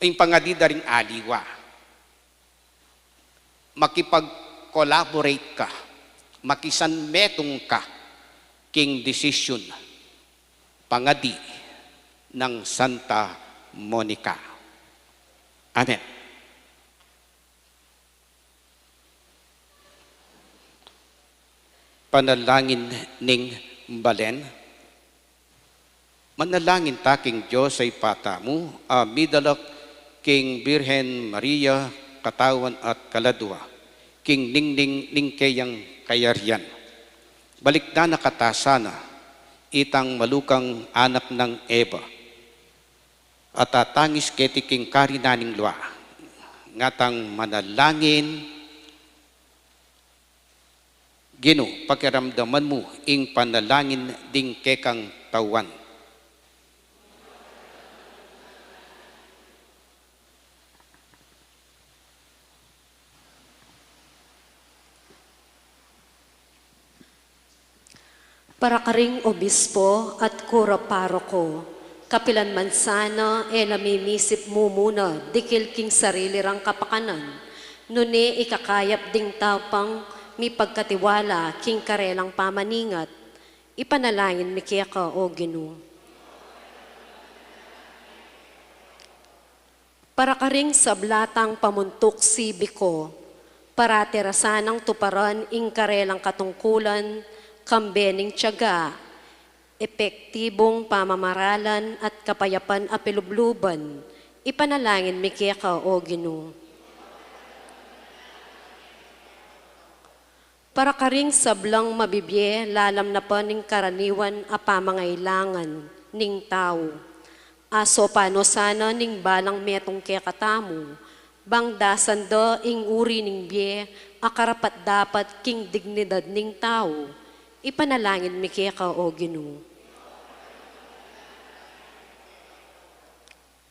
ing pangadida ring aliwa. Makipag-collaborate ka, makisanmetong ka, king decision, pangadi ng Santa Monica. Amen. Panalangin ning Balen. Manalangin ta king Diyos ay pata mo, midalak king Birhen Maria, katawan at kaladwa, king ningning ningkayang kayarian. Balik na nakatasana, itang malukang anak ng Eva, at tatangis keti king karinaning lua, ngatang manalangin, Ginoo, pakiramdaman mo, ing panalangin ding kekang tawan. Para karing obispo at kura paroko, kapilan mansana, namiminisip mo muna, dikil king sarili rang kapakanan, nuni ikakayap ding tapang mi pagkatiwala king karelang pamaningat, ipanalangin mi kaya ka o Ginoo. Para karing sablatang pamuntok sibiko, para terasanang tuparan ing karelang katungkulan, kambening tiyaga, epektibong pamamaralan at kapayapan apilubluban, ipanalangin mi kaya ka o Ginoo. Para karing sablang mabibye, lalam na pa ning karaniwan a pamangailangan ning tao. Aso pano sana ning balang metong kekatamu, bang dasan do ing uri ning bye, akarapat dapat king dignidad ning tao. Ipanalangin mi keka o Ginoo.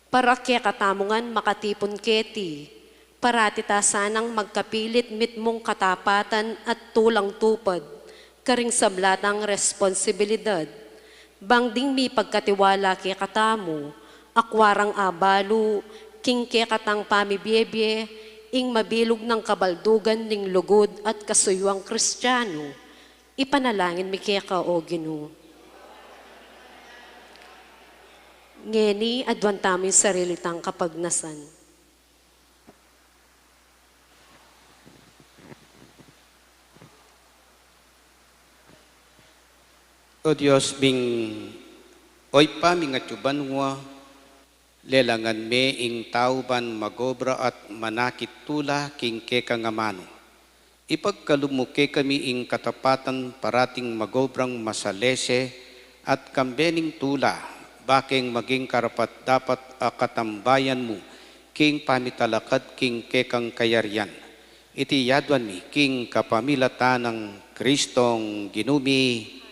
Para kekatamungan makatipon keti, parati ta sanang magkapilit mitmong katapatan at tulang tupad, karing sablatang responsibilidad. Bang ding mi pagkatiwala kay katamo, akwarang abalo, king kay katang pamibiyebye, ing mabilog ng kabaldugan ning lugod at kasuyuang Kristiyano. Ipanalangin mi kay ka o Ginoo. Ngeni adwan tamin sarili tang kapagnasan. O Diyos, bing oy pa mingatyuban wa, lelangan me ing tauban magobra at manakit tula king kekangamano. Ipagkalumuke kami ing katapatan parating magobrang masalese at kambening tula, baking maging karapat dapat akatambayan mo, king pamitalakad king kekang kayarian. Iti yadwan mi, king kapamilatan ng Kristong Ginumi.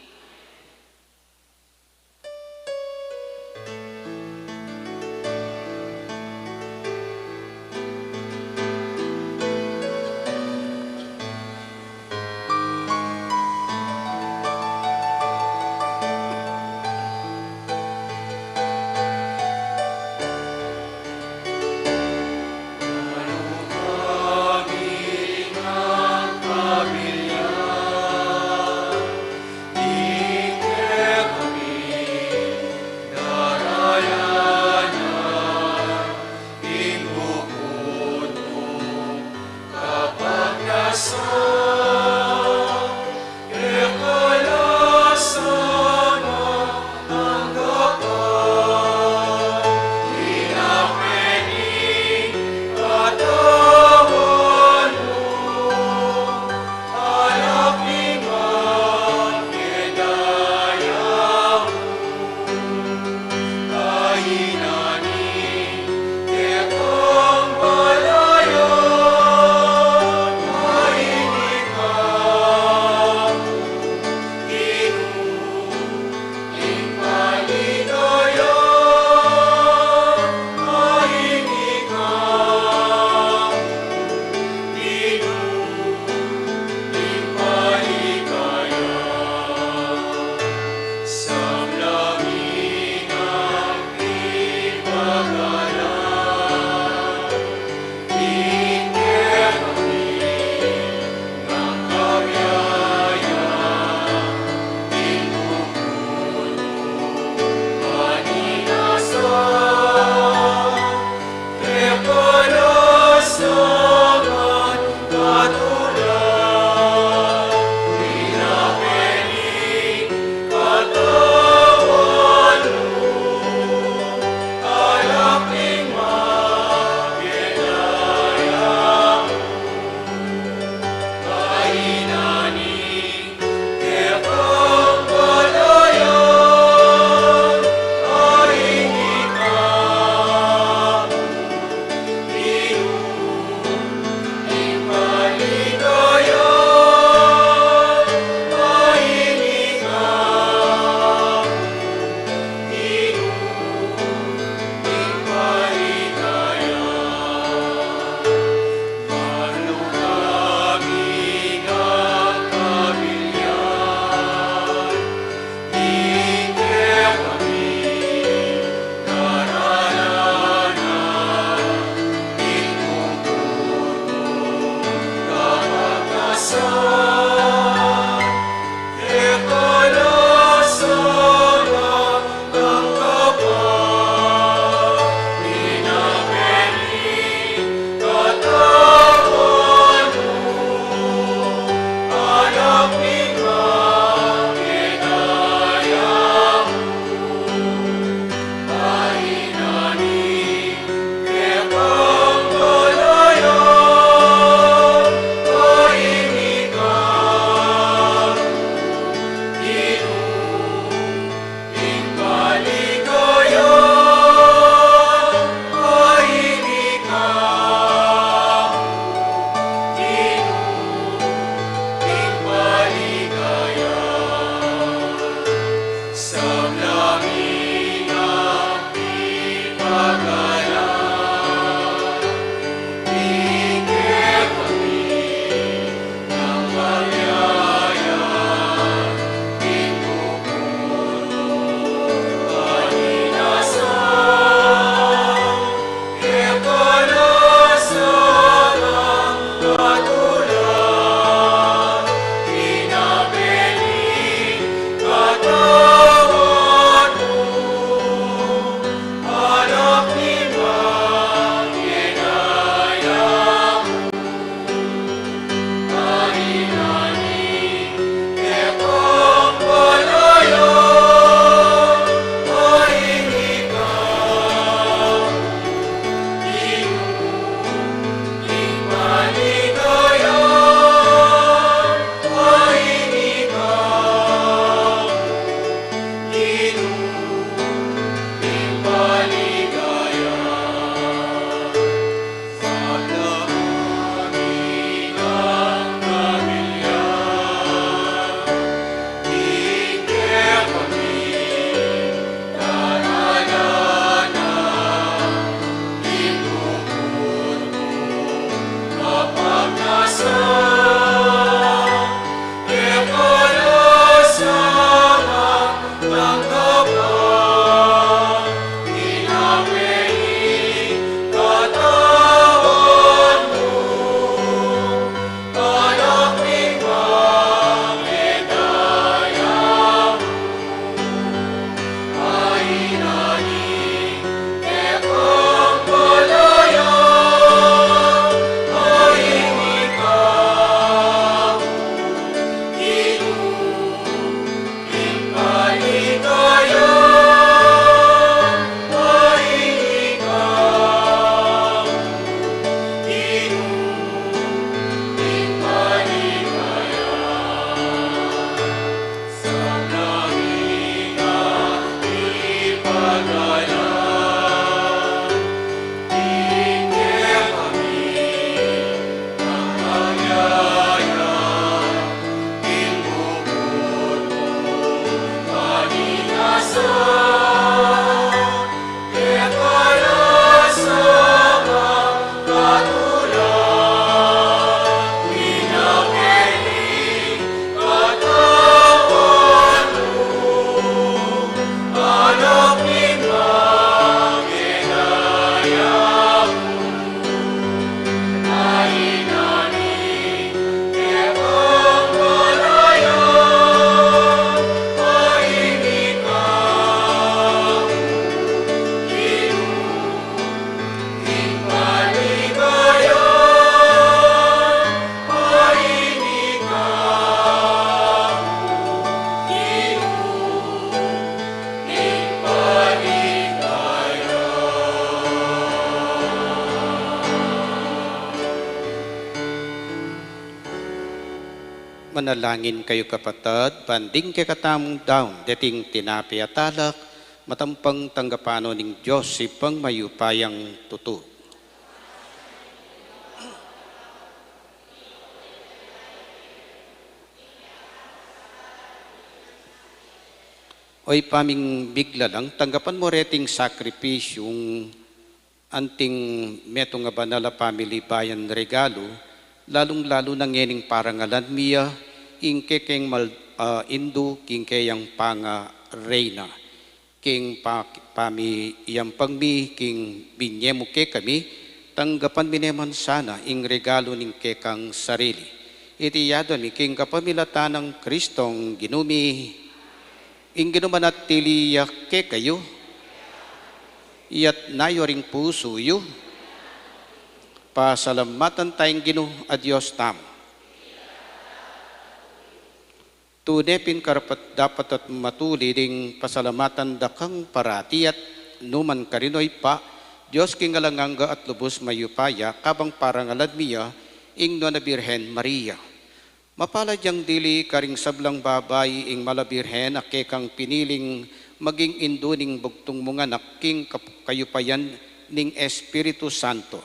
Di Manalangin kayo kapatid, banding kay katamong daon, dating tinapi at alak, matampang tanggapano ning Diyos si pang mayupayang tutu. Oy paming bigla lang, tanggapan mo reting sakripisyong anting meto nga banala family bayan regalo, lalong-lalo na ngening parangalan miya, ingke keng indu, king kayang panga reyna, king pami iyang pangmi, king binyemo ke kami, tanggapan mineman sana ing regalo ning kekang sarili. Iti yado ni king kapamilatan ng Kristong ginumi, ing ginumanat tiliyak ke kayo, iyat nayo ring puso yu, pasalamatan tayong Ginoo a Diyos tam. Tunepin karapat dapat at matuli ding pasalamatan dakang parati at numan karinoy pa, Diyos king alanganga at lubos mayupaya, kabang parangalad miya, ing na Birhen Maria. Mapaladyang dili karing sablang babay ing malabirhen akekang piniling maging induning bugtong mga naking kayupayan ning Espiritu Santo.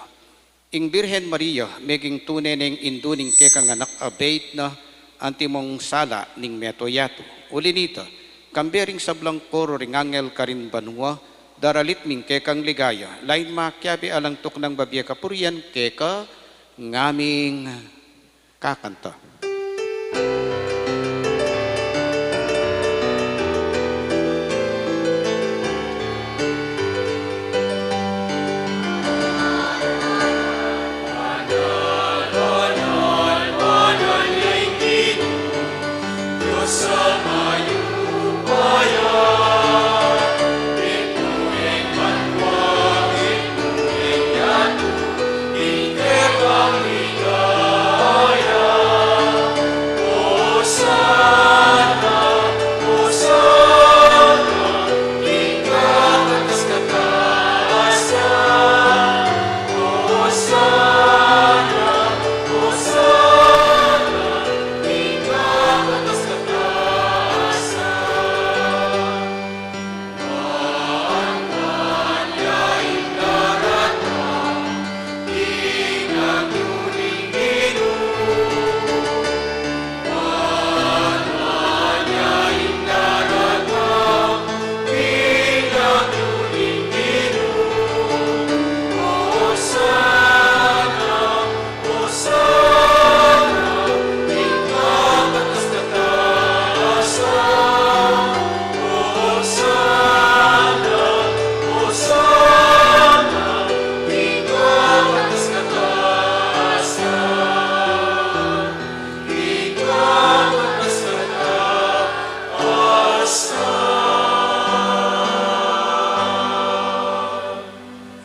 Ing Birhen Maria, meging tunay ning induning kekang anak abate na antimong sala ning metoyato. Uli nito, kambering sablang koro ring angel karin banwa, daralit ming kekang ligaya, lain makyabi alang tuk ng babiya kapurian keka ngaming kakanta.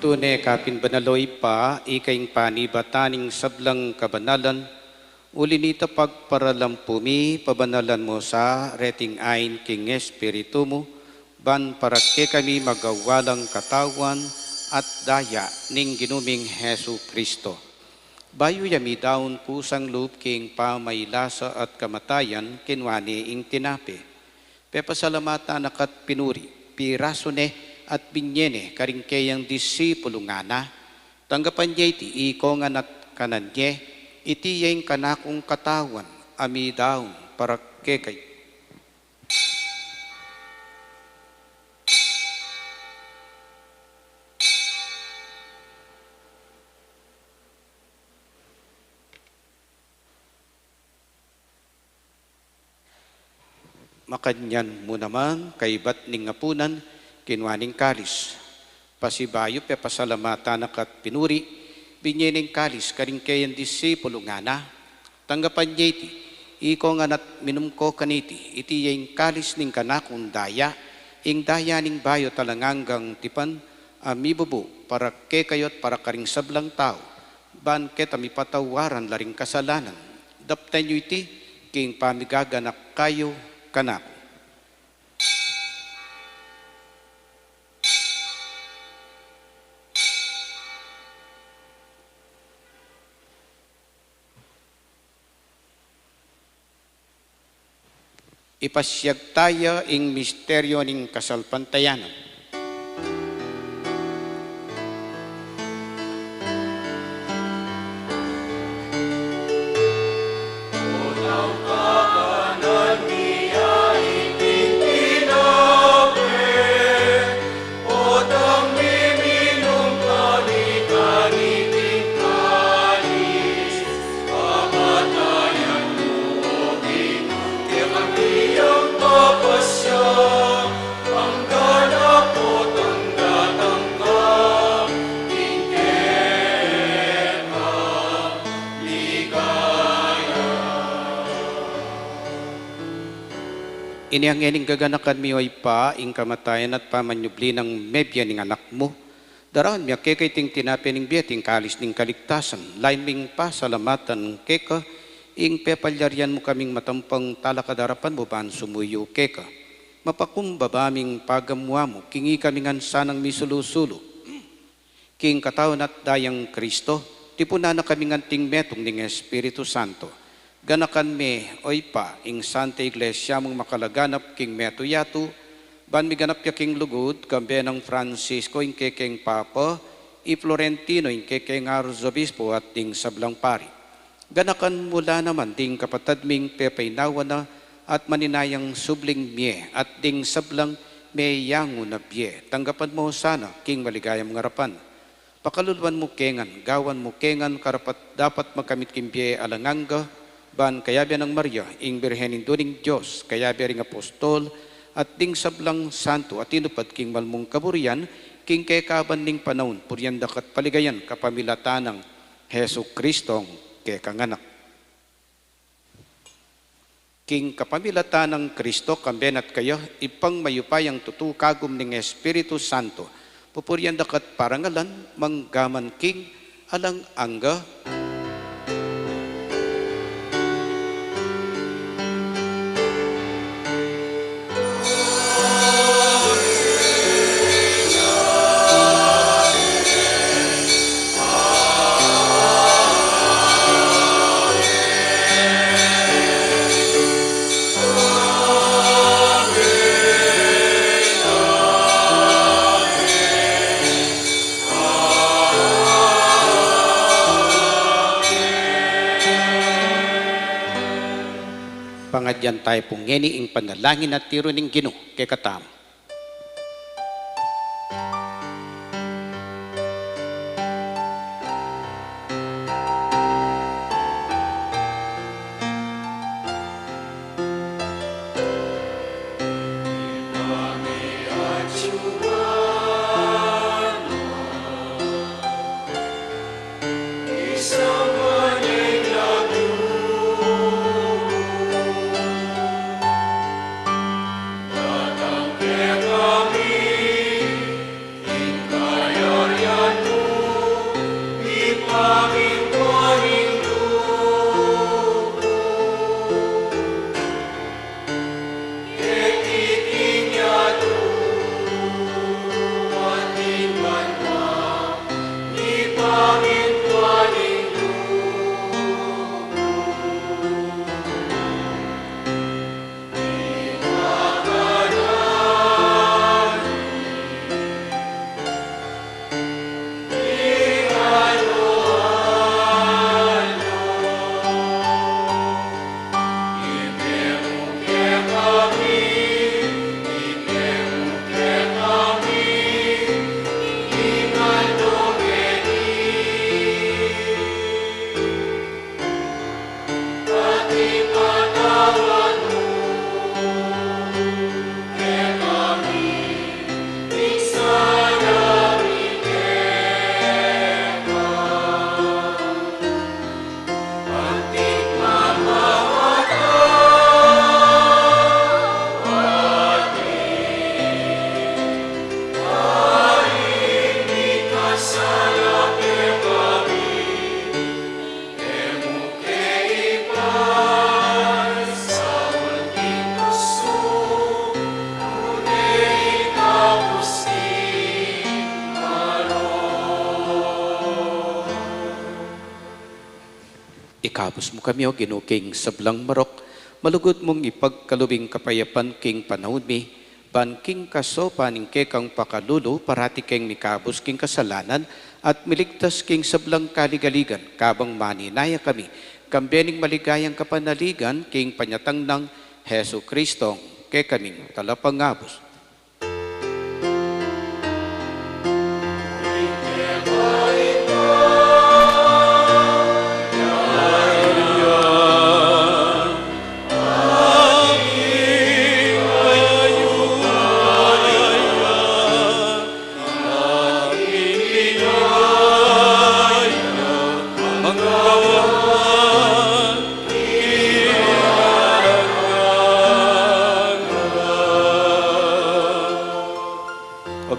Tune kapin banaloy pa, ikaing panibataning sablang kabanalan, uli nito pagparalampumi, pabanalan mo sa reting ain king Espiritu mo, ban para ke kami magawalang katawan at daya ning ginuming Hesu Kristo. Bayo yami daon kusang loob king pamaylasa at kamatayan kinwani ing tinapi. Pepasalamata nakat pinuri, piraso ne, at binyene karing kayang disipulo nga na, tanggapan niya iti ikongan at kanan niya, iti yung kanakong katawan, ami daon para kekay. Makanyan mo naman, kaibat ning apunan, kinwaning kalis. Pasibayo pe pasalamatan nakat pinuri, binyening kalis karing kayan disipulo nga na, tanggapan niya iti, iko nga nat minumko kaniti, iti yung kalis ning kanakong daya, ing daya ning bayo talanganggang tipan, amibubu, para ke kayot para karing sablang tao, ban ket amipatawaran laring kasalanan, daptan nyo iti, king pamigaganak kayo kanako. Ipasyag tayo ing misteryo ning kasalpantayanan. Ini ang ening gaganakan mi ay pa, ing kamatayan at pamanyubli ng mebya ning anak mo. Daraon miya kekay ting tinapi ning biya ting kalis ning kaligtasan. Lain ming pasalamatan keka, ing pepalyarian mo kaming matampang talakadarapan mo ban sumuyo keka. Mapakumbabaming pagamwa mo, kingi kaming ansanang misulusulo. King katawan at dayang Kristo, tipuna na kaming anting metong ning Espiritu Santo. Ganakan me, oy pa, ing Santa Iglesia mong makalaganap king meto yatu, ban mi ganap ya king lugod, kambe ng Francisco ing kekeng Papa, i Florentino ing kekeng Arzobispo at ting sablang pari. Ganakan mula naman ting kapatad ming pepaynawa na at maninayang subling mie at ting sablang may yango na bie. Tanggapan mo sana king maligayang ngarapan. Pakaluluan mo kengan, gawan mo kengan, karapat dapat makamit king bie alanganga, ban kayabi ng Maria, ing Birhen induning Diyos, kayabi ring apostol, at ding sablang santo, at inupad king malmong kaburian, king kekaban ning panahon, puryandak at paligayan, kapamilatanang Hesu Kristong kekanganak. King kapamilatanang Kristo, kamben at kayo, ipang mayupayang tutukagom ning Espiritu Santo, pupuryandak at parangalan, manggaman king, alang angga, pangadyan tayo pong ngeni ing panalangin at tiro ning Ginoo kay katam. Ikabos mo kami o ginuking sablang marok, malugod mong ipagkalubing kapayapan king panahon mi, ban king kaso paning kang pakalulo, parati king mikabos king kasalanan, at miligtas king sablang kaligaligan, kabang maninaya kami, kambening maligayang kapanaligan, king panyatang ng Heso Kristong, kaming talapangabos.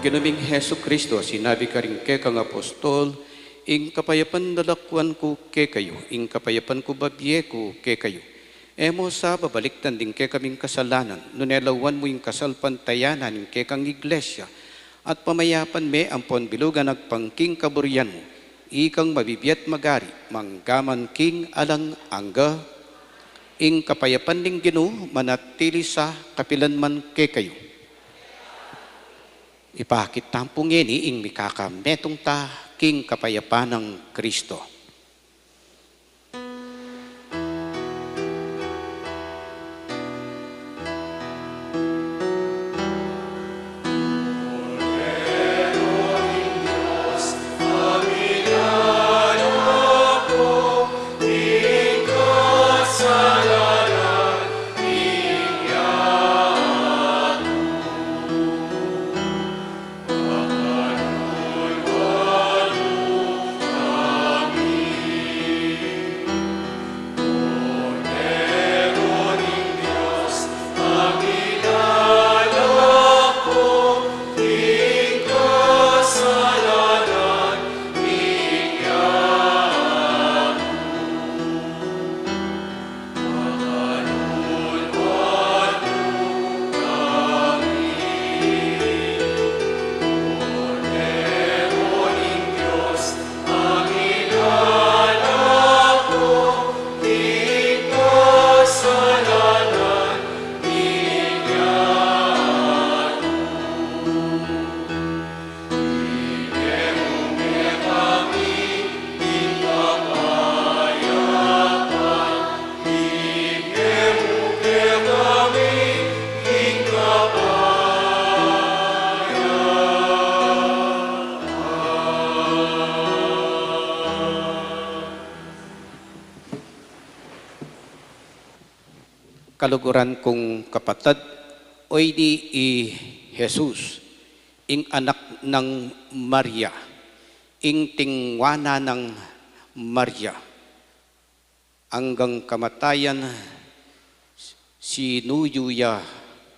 Ginaming Heso Kristo, sinabi ka rin kang apostol, ing kapayapan nalakwan ko kayo, ing kapayapan ko babye ko kayo. Emo sa babaliktan din kaming kasalanan, nunelawan mo yung kasalpantayanan ing kang iglesia, at pamayapan me ampon bilugan agpangking kaburyan mo, ikang mabibiyat magari, manggaman king alang angga, ing kapayapan ning Ginoo manatili sa kapilanman kayo. Ipakit tampong ini ing mikakametong ta king kapayapan ng Kristo. Kaluguran kong kapatid, oy di Jesus, ing anak ng Maria, ing tingwana ng Maria, hanggang kamatayan sinuyuya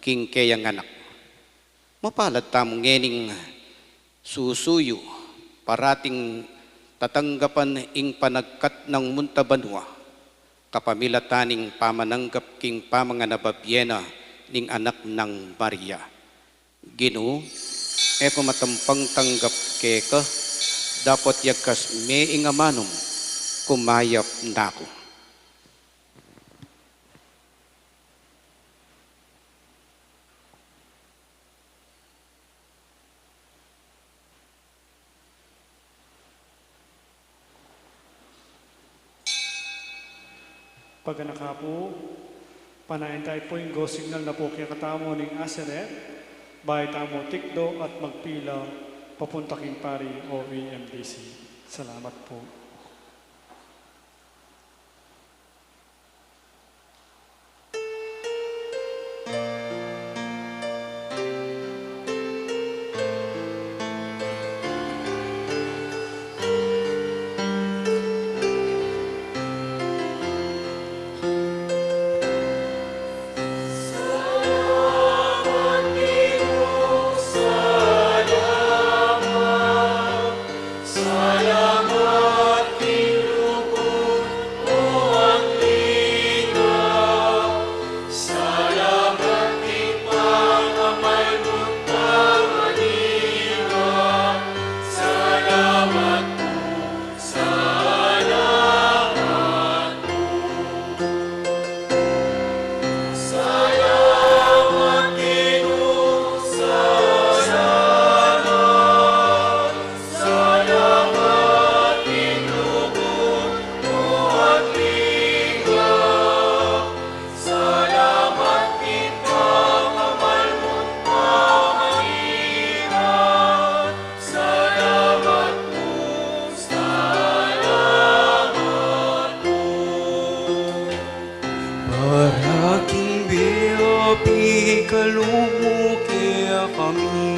king kayang anak. Mapalad tamong ngening susuyo, parating tatanggapan ing panagkat ng muntabanwa, kapamilataning pamananggap king pamanganababyena ning anak ng Maria. Ginoo, pamatampang tanggap keka, dapat yakas me ingamanom, kumayap nako. Pagkanaka po, panayin tayo po yung go signal na po kaya katamo ng Aseret, bahay tamo tikdo at magpila papunta king pari o EMDC. Salamat po. Salamat kalubuki kami.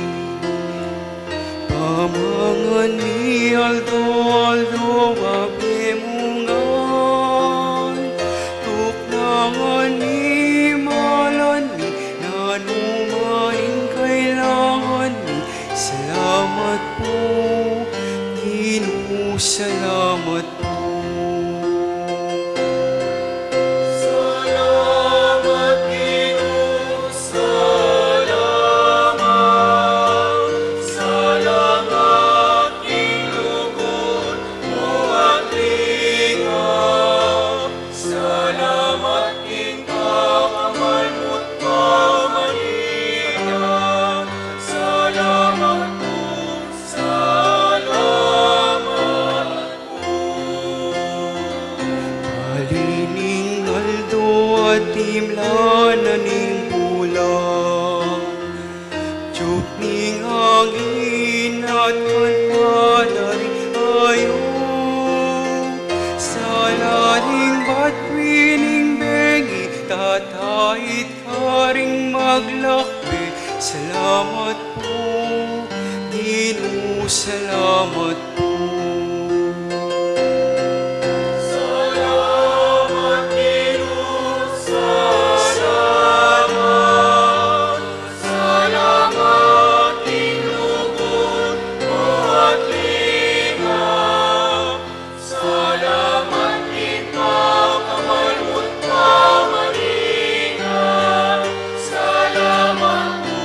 Pamangan ni aldo babimungan, tuknangan ni malan ni nanumaning kailangan ni. Salamat po, Ginoo, salamat po. Salamat, Ginoo, salamat. Salamat, Ginugod mo at lingap. Salamat, Ginkakamay mo't pamaningan. Salamat po, salamat po. Alining aldo at timlanan ning bulan, tiyok ning hangin at kanpadaring ayo. Salaning batwining bengi, tatahit ka ring maglakbi. Salamat po, Ginoo, salamat po. Salamat, Ginoo, salamat. Salamat, Ginugod mo at lingap. Salamat, Ginkakamay mo't pamaningan. Salamat po,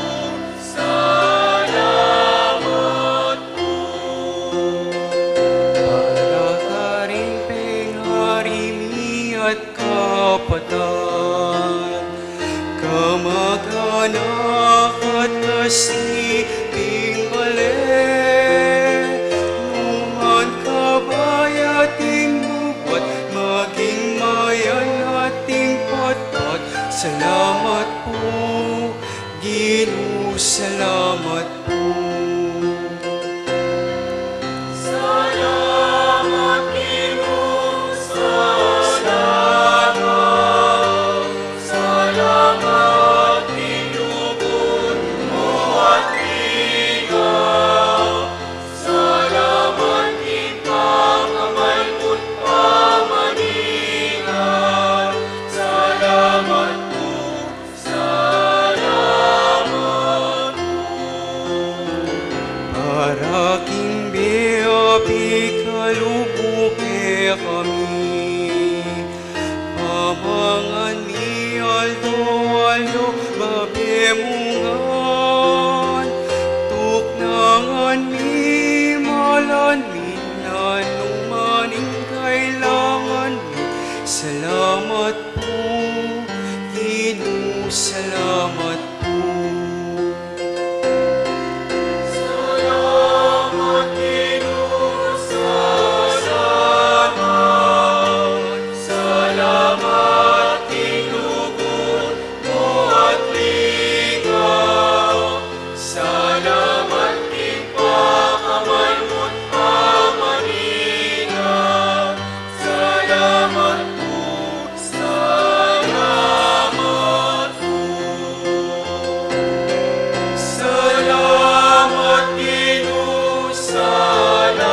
salamat po. Para ka ring pengharimi at kapatan, kamag-anak at kasiping balik. Numan kabayating bubat, maging mayan ating patat. Salamat po, Ginoo, salamat po. Salamat, Ginoo, salamat. Salamat, Ginugod mo at lingap. Salamat, Ginkakamay mo't pamaningan. Salamat po, salamat po. Para king biyabi kalubuki kami. Pamangan ni aldo babimungan, tuknangan ni malan ni nanumaning kailangan ni. Salamat po, Ginoo, salamat po. Salamat, Ginoo, salamat. Salamat, Ginugod mo at lingap. Salamat, Ginkakamay mo't pamaningan. Salamat po, salamat po. Salamat, Ginoo, salamat.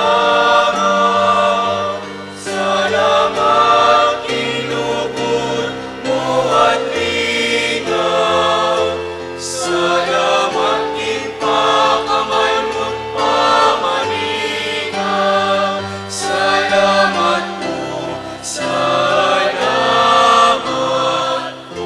Salamat, Ginugod mo at lingap. Salamat, Ginkakamay mo't pamaningan. Salamat po, salamat po.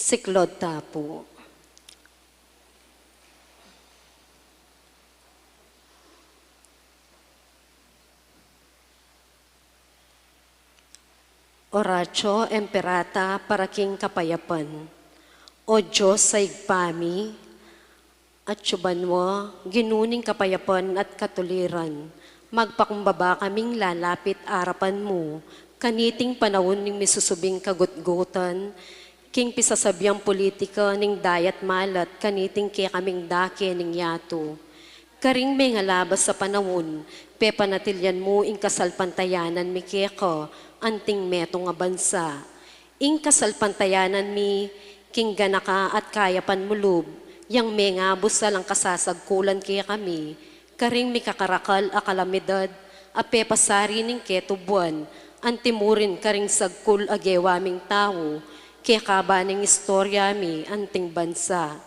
Siklod tapo. Oratio Emperata para king kapayapan. O Diyos sa igpami, at syuban mo, ginuning kapayapan at katuliran, Magpakumbaba kaming lalapit arapan mo, kaniting panahon ning misusubing kagutgutan, king pisasabyang politika ning dayat malat, kaniting kaya kaming dake ning yato. Karing may ngalabas sa panahon, pepanatilyan mo ing kasalpantayanan mi keka, anting meto nga bansa. Ing kasalpantayanan mi, king ganaka at kayapan mulub, yang may ngabos sa lang kasasagkulan kaya kami, karing mi kakarakal a kalamidad, a pepasari ning ketubuan, antimurin karing sagkul agewaming tao, kaya kaba ning istorya mi anting bansa.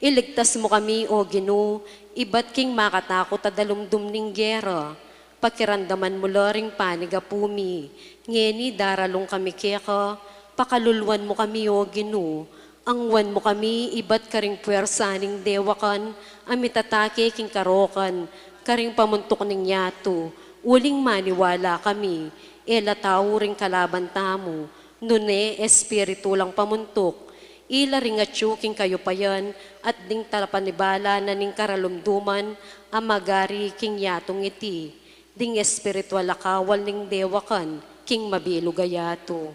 Iligtas mo kami, O Ginoo, iba't king makatakot at dalumdum ning gera. Pakirandaman mo laring panigapumi. Ngeni daralong kami keka, pakalulwan mo kami, O Ginoo. Angwan mo kami, iba't karing puwersa ning dewakan, amitatake king karokan, karing pamuntok ning yato. Uling maniwala kami, ela tao ring kalaban tamo, nune espiritu lang pamuntok. Ila ring atsuking kayo payan at ding talapanibala na ning karalumduman amagari king yatong iti. Ding espiritual akawal ning dewakan king mabilo gayato.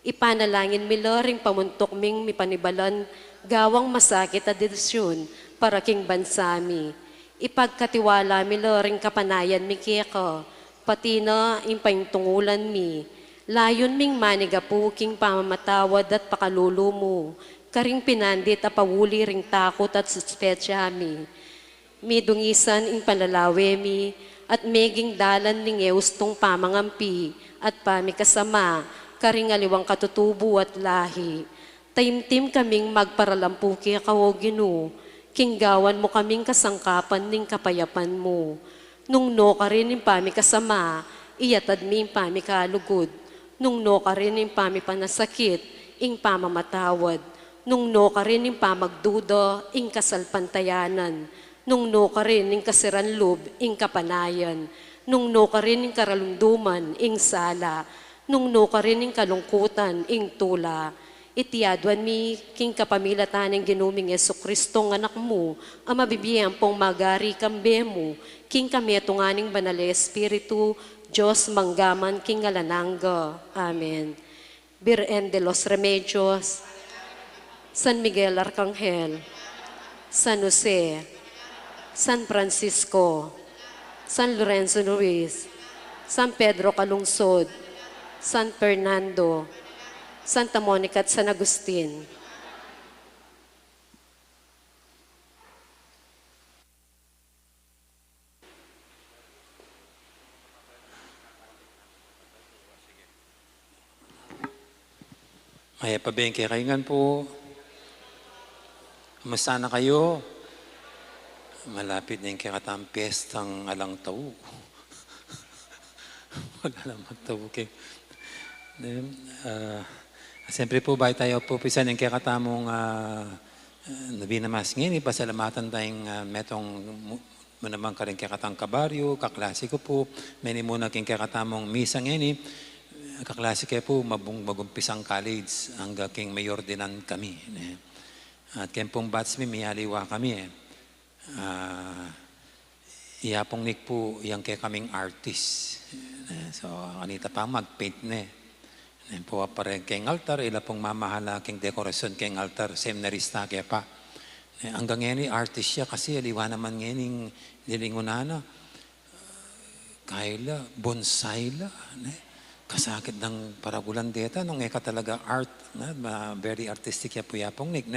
Ipanalangin mila ring pamuntok ming mipanibalan gawang masakit a desisyon para king bansami. Ipagkatiwala mila ring kapanayan mi keka, pati na impaintungulan mi. Layon ming manigapu king pamamatawad at pakalulu mo, karing pinandit a pawuli ring takot at suspetsya mi. Midungisan ing panlalawe mi, at meging dalan ning eustong pamangampi, at pamikasama, karing aliwang katutubo at lahi. Taimtim kaming magparalampuki kao Ginoo, king gawan mo kaming kasangkapan ning kapayapan mo. Nung no ka rin ing pamikasama, iyatad mi ing pamikalugod. Nung no ka rin ing pamipanasakit, ing pamamatawad. Nung no ka rin ing pamagduda, ing kasalpantayanan. Nung no ka rin ing kasiranlub, ing kapanayan. Nung no ka rin ing karalunduman, ing sala. Nung no ka rin ing kalungkutan, ing tula. Itiyadwan mi, king kapamilatan ng ginuming Jesucristo ng anak mo, ang mabibiyang pong magari kambe mo, king kameto nga ning banal Espiritu, Diyos manggaman king alananga. Amen. Birhen de los Remedios, San Miguel Arcangel, San Jose, San Francisco, San Lorenzo Ruiz, San Pedro Calungsod, San Fernando, Santa Monica at San Agustin. Maya pabengke kaingan po. Kamusta na kayo? Malapit na yung kikatang piyestang alang tao. Wala naman tao. Okay. Siyempre po, bahay tayo po pisan yung kikatamong nabinamas ngayon. Ipasalamatan tayong metong mo naman ka rin kikatang kabaryo, kaklasiko po. Many muna king kikatamong misa ngayon. Kaklasike po, magumpisang college hanggang king mayor dinan kami. At kaya pong batsmi, may aliwa kami. Iyapong Nick po, yung kaya kaming artist. So, kanita pa mag-paint na. Po pa rin kayong altar, ila pong mamahala king dekorasyon kayong altar, seminarista kaya pa. Hanggang ngayon, artist siya kasi aliwa naman ngayon yung nilingunana. Kaila, bonsai la. Kasakit ng paragulan deta, nung eka talaga art, very artistic ya po yapong Nick.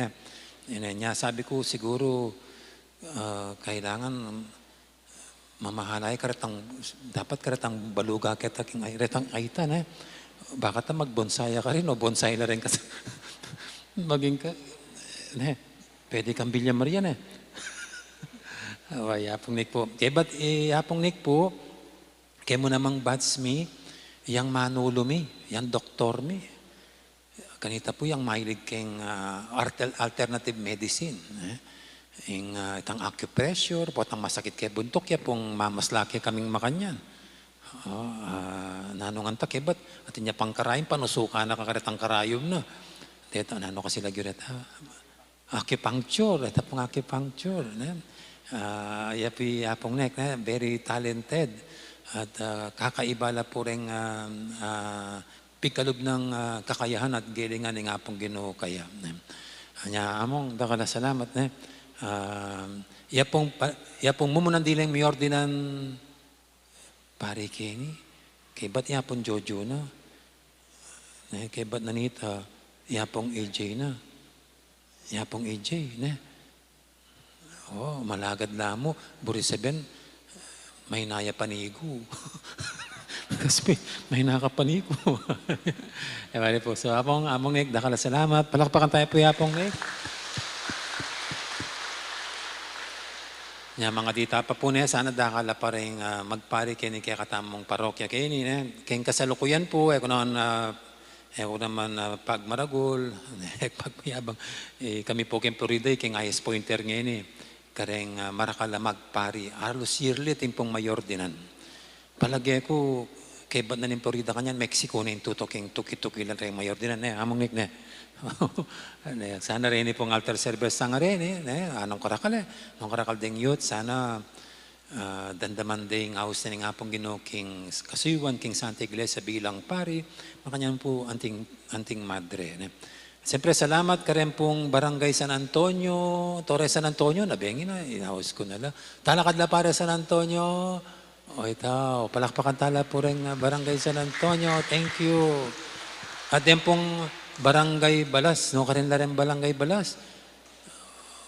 Niya, sabi ko siguro, kailangan mamahalay karatang, dapat karatang baluga kita king retang aitan baka ta magbonsaya ka rin o bonsai na rin kasi maging ka pwede kang Villa Maria yapong Nick po but yapong Nick po kaya mo namang batsmi yang manulo mi yang doktor mi kanita po yung mahilig keng alternative medicine itang acupressure, potang masakit kaya buntok, ya pong mamaslaki kaming makanyan. Nanungan ta, ba't atin niya pang karayom, panusuka na kakaritang karayom na. Dito, nano kasi lagi rin, acupuncture, ito pong acupuncture. Yapi apong nek, very talented. At kakaiba la po rin pikalob ng kakayahan at gilingan ng apong Ginoo kaya. Anya among dakala salamat ne. Yapong mumunan diling mi ordinan pare kini. Kay ba't yapong Jojo na? Kay ba't nanita yapong AJ na? Yapong AJ ne. Oh, malagad lamo. Buri 7 may naya panigo. Kasi may nakapanigo. Ewan po. So, among Nick, dakala salamat. Palakpakan tayo po yapong Nick. Mga dita pa po niya, sana dakala pa rin magpari kini kaya katamong parokya kini. Kaya kasalukuyan po, ako naman pagmaragol, pagmayabang. Kami po kayong Florida, kaya highest pointer ngayon kareng marakala magpari. Alos yearly, timpong mayor dinan. Palagi ko, kay ba't na ng Florida kanyan, Mexico na yung tutoking tuki-tuki lang rin mayor dinan. Among Nick na. Sana rin pong altar service sa nga rin. Anong karakal ding youth. Sana dandaman ding house na nga pong Ginoo king Kasuiwan, king Santa Iglesia bilang pari. Makanyan po anting madre. Siyempre, salamat ka rin pong Barangay San Antonio, Torres San Antonio, nabengi na, in-house ko na lang. Talakad la para San Antonio. O ito, palakpakan tala po rin Barangay San Antonio. Thank you. At din pong Barangay Balas, no ka rin la rin Barangay Balas.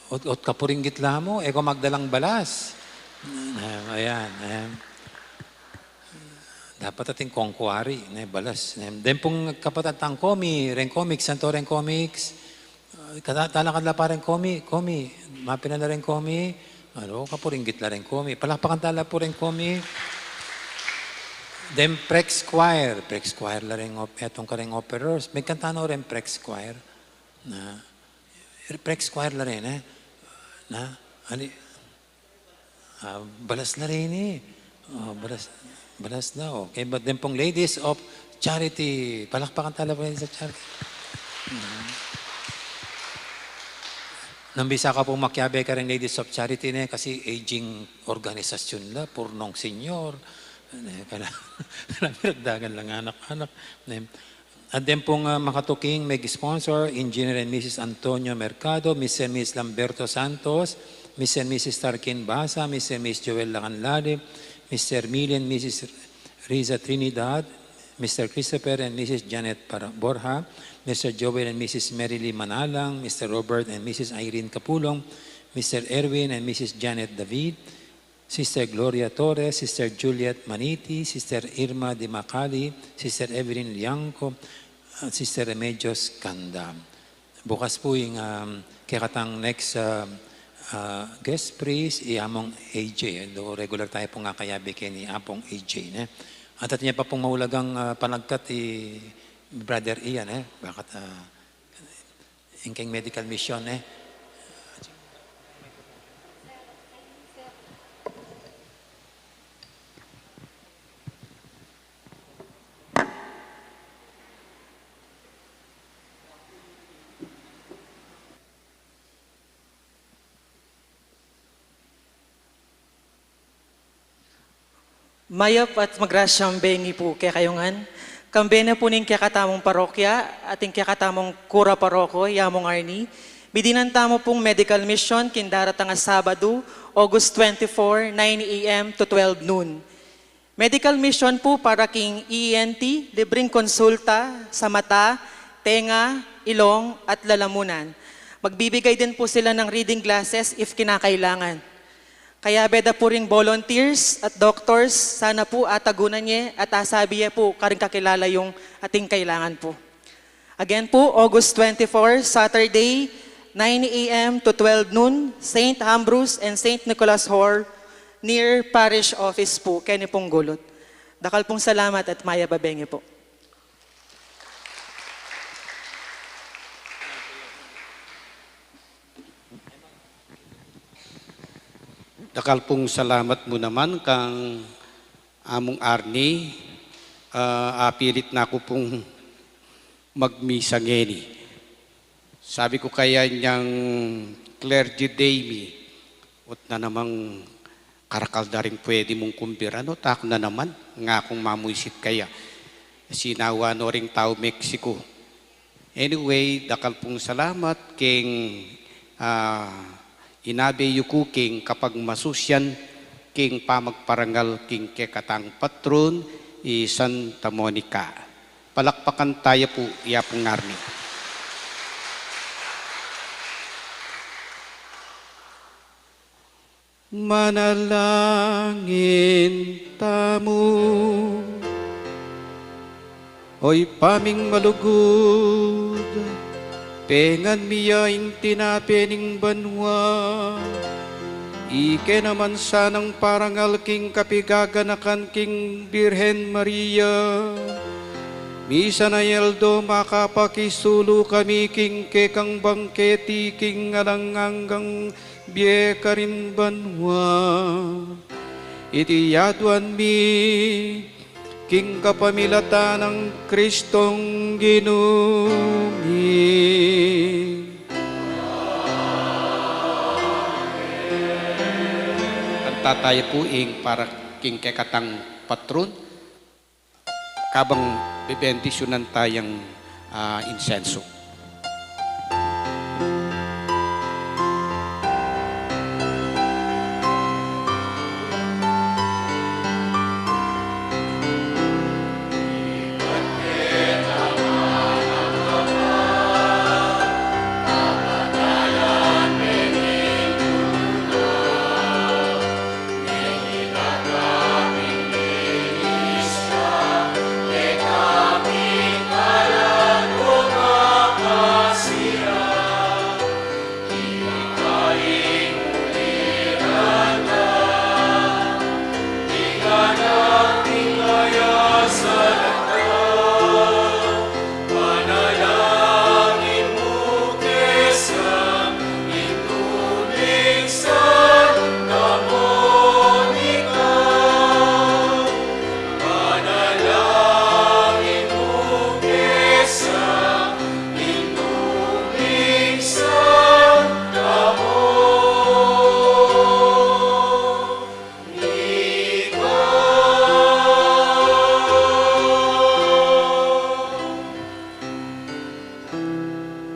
Ot ka po rin gitla mo, eko magdalang balas. Ayan. Dapat ating kongkuari, balas. Then pong kapatid ang Ren Comics, Santo Ren Comics, talakad la pa rin Komi, mapinala rin Komi, kapuringgit la rin Komi, palakpakan tala po rin Komi. Then Prex Choir la rin, etong ka rin operers, may kantano rin Prex Choir, Prex Choir la rin, balas la rin Balas daw. Okay, but then pong Ladies of Charity. Palakpakan tala po Ladies of Charity. Nambisa ka pong makyabe ka rin Ladies of Charity kasi aging organisasyon la, purnong senior. Pinagdagan lang anak-anak. At then pong makatuking mag-sponsor, Engineer and Mrs. Antonio Mercado, Mr. and Mrs. Lamberto Santos, Mr. and Mrs. Tarkin Basa, Mr. and Mrs. Joel Lacanlade, Mr. Milian, Mrs. Riza Trinidad, Mr. Christopher and Mrs. Janet Borja, Mr. Joel and Mrs. Merily Manalang, Mr. Robert and Mrs. Irene Capulong, Mr. Erwin and Mrs. Janet David, Sister Gloria Torres, Sister Juliet Maniti, Sister Irma Di Macali, Sister Evelyn Liangco, Sister Remedios Kanda. Bukas po yung kikatang next guest priest, among AJ. Regular tayo pong kayabi ni apong AJ. At niya pa pong maulagang panagkat Brother Ian. Bakit ingking medical mission. Mayap at magrasyang bengi po kaya kayongan. Kambena po ning kaya katamong parokya, ating kaya katamong kura paroko, yamong Arni. Bidinan tamo pong medical mission, kindaratang Sabado, August 24, 9 a.m. to 12 noon. Medical mission po para king ENT, libreng konsulta sa mata, tenga, ilong at lalamunan. Magbibigay din po sila ng reading glasses if kinakailangan. Kaya beda po ring volunteers at doctors, sana po atagunan niya at asabi niya po karing kakilala yung ating kailangan po. Again po, August 24, Saturday, 9 a.m. to 12 noon, St. Ambrose and St. Nicholas Hall, near Parish Office po, Kenny pong Gulot. Dakal pong salamat at maya babenge po. Dakal pong salamat mo naman kang among Arni. Apilit na ako pong magmisa ngeni. Sabi ko kaya niyang clergy day mi, At na namang karakalda rin pwede mong kumpira, no? Tak na naman, nga kung mamuisit kaya. Sinawa no ring tao Mexico. Anyway, dakal pong salamat king inabe yuku king kapag masusyan king pamagparangal king kekatang patron i Santa Monica. Palakpakan tayo po, iyapong ngarni. Manalangin tamo, oy paming malugod, pengan miyaing tinapening banwa, ike naman sanang parangal king kapigaganakan king Birhen Maria, misa na yeldo makapakisulu kami king kekang bangketi king alanganggang biye karin banwa, iti yaduan mi king kapamilata ng Kristong ginumi. Kanta tayo po ing para king kekatang patron, kabang bibendisyonan tayong insenso.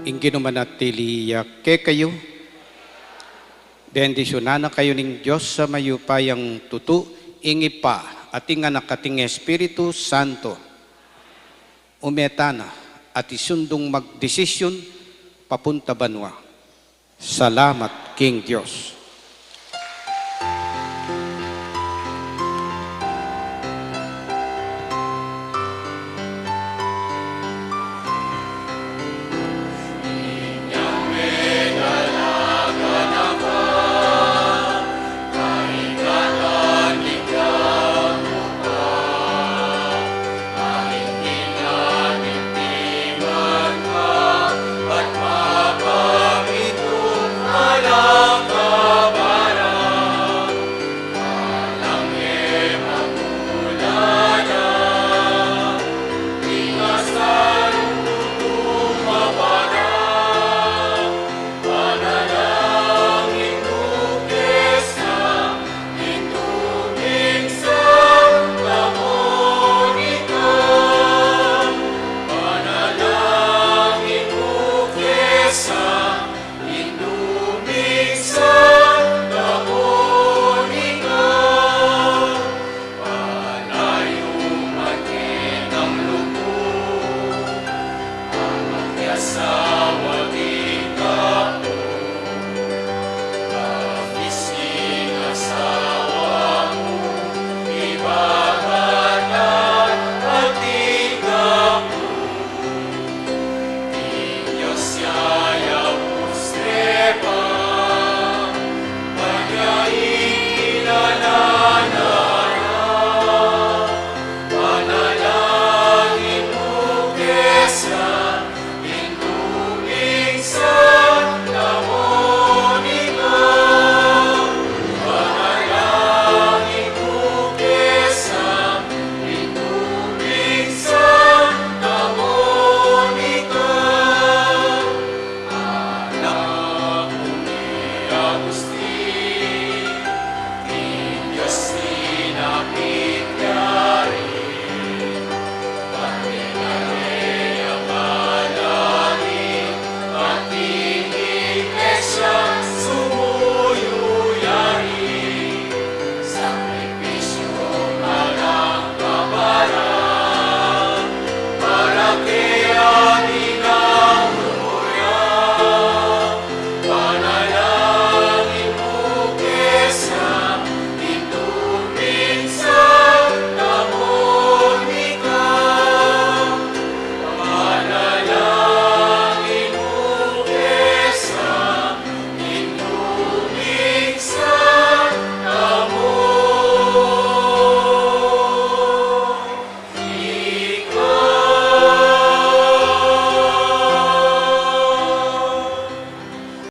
Ingin manatili ke kayo, bendisyonan na kayo ng Diyos sa mayupayang tutu, ingi pa ating anak ating Espiritu Santo, umetana at isundong magdesisyon papunta banwa. Salamat King Diyos.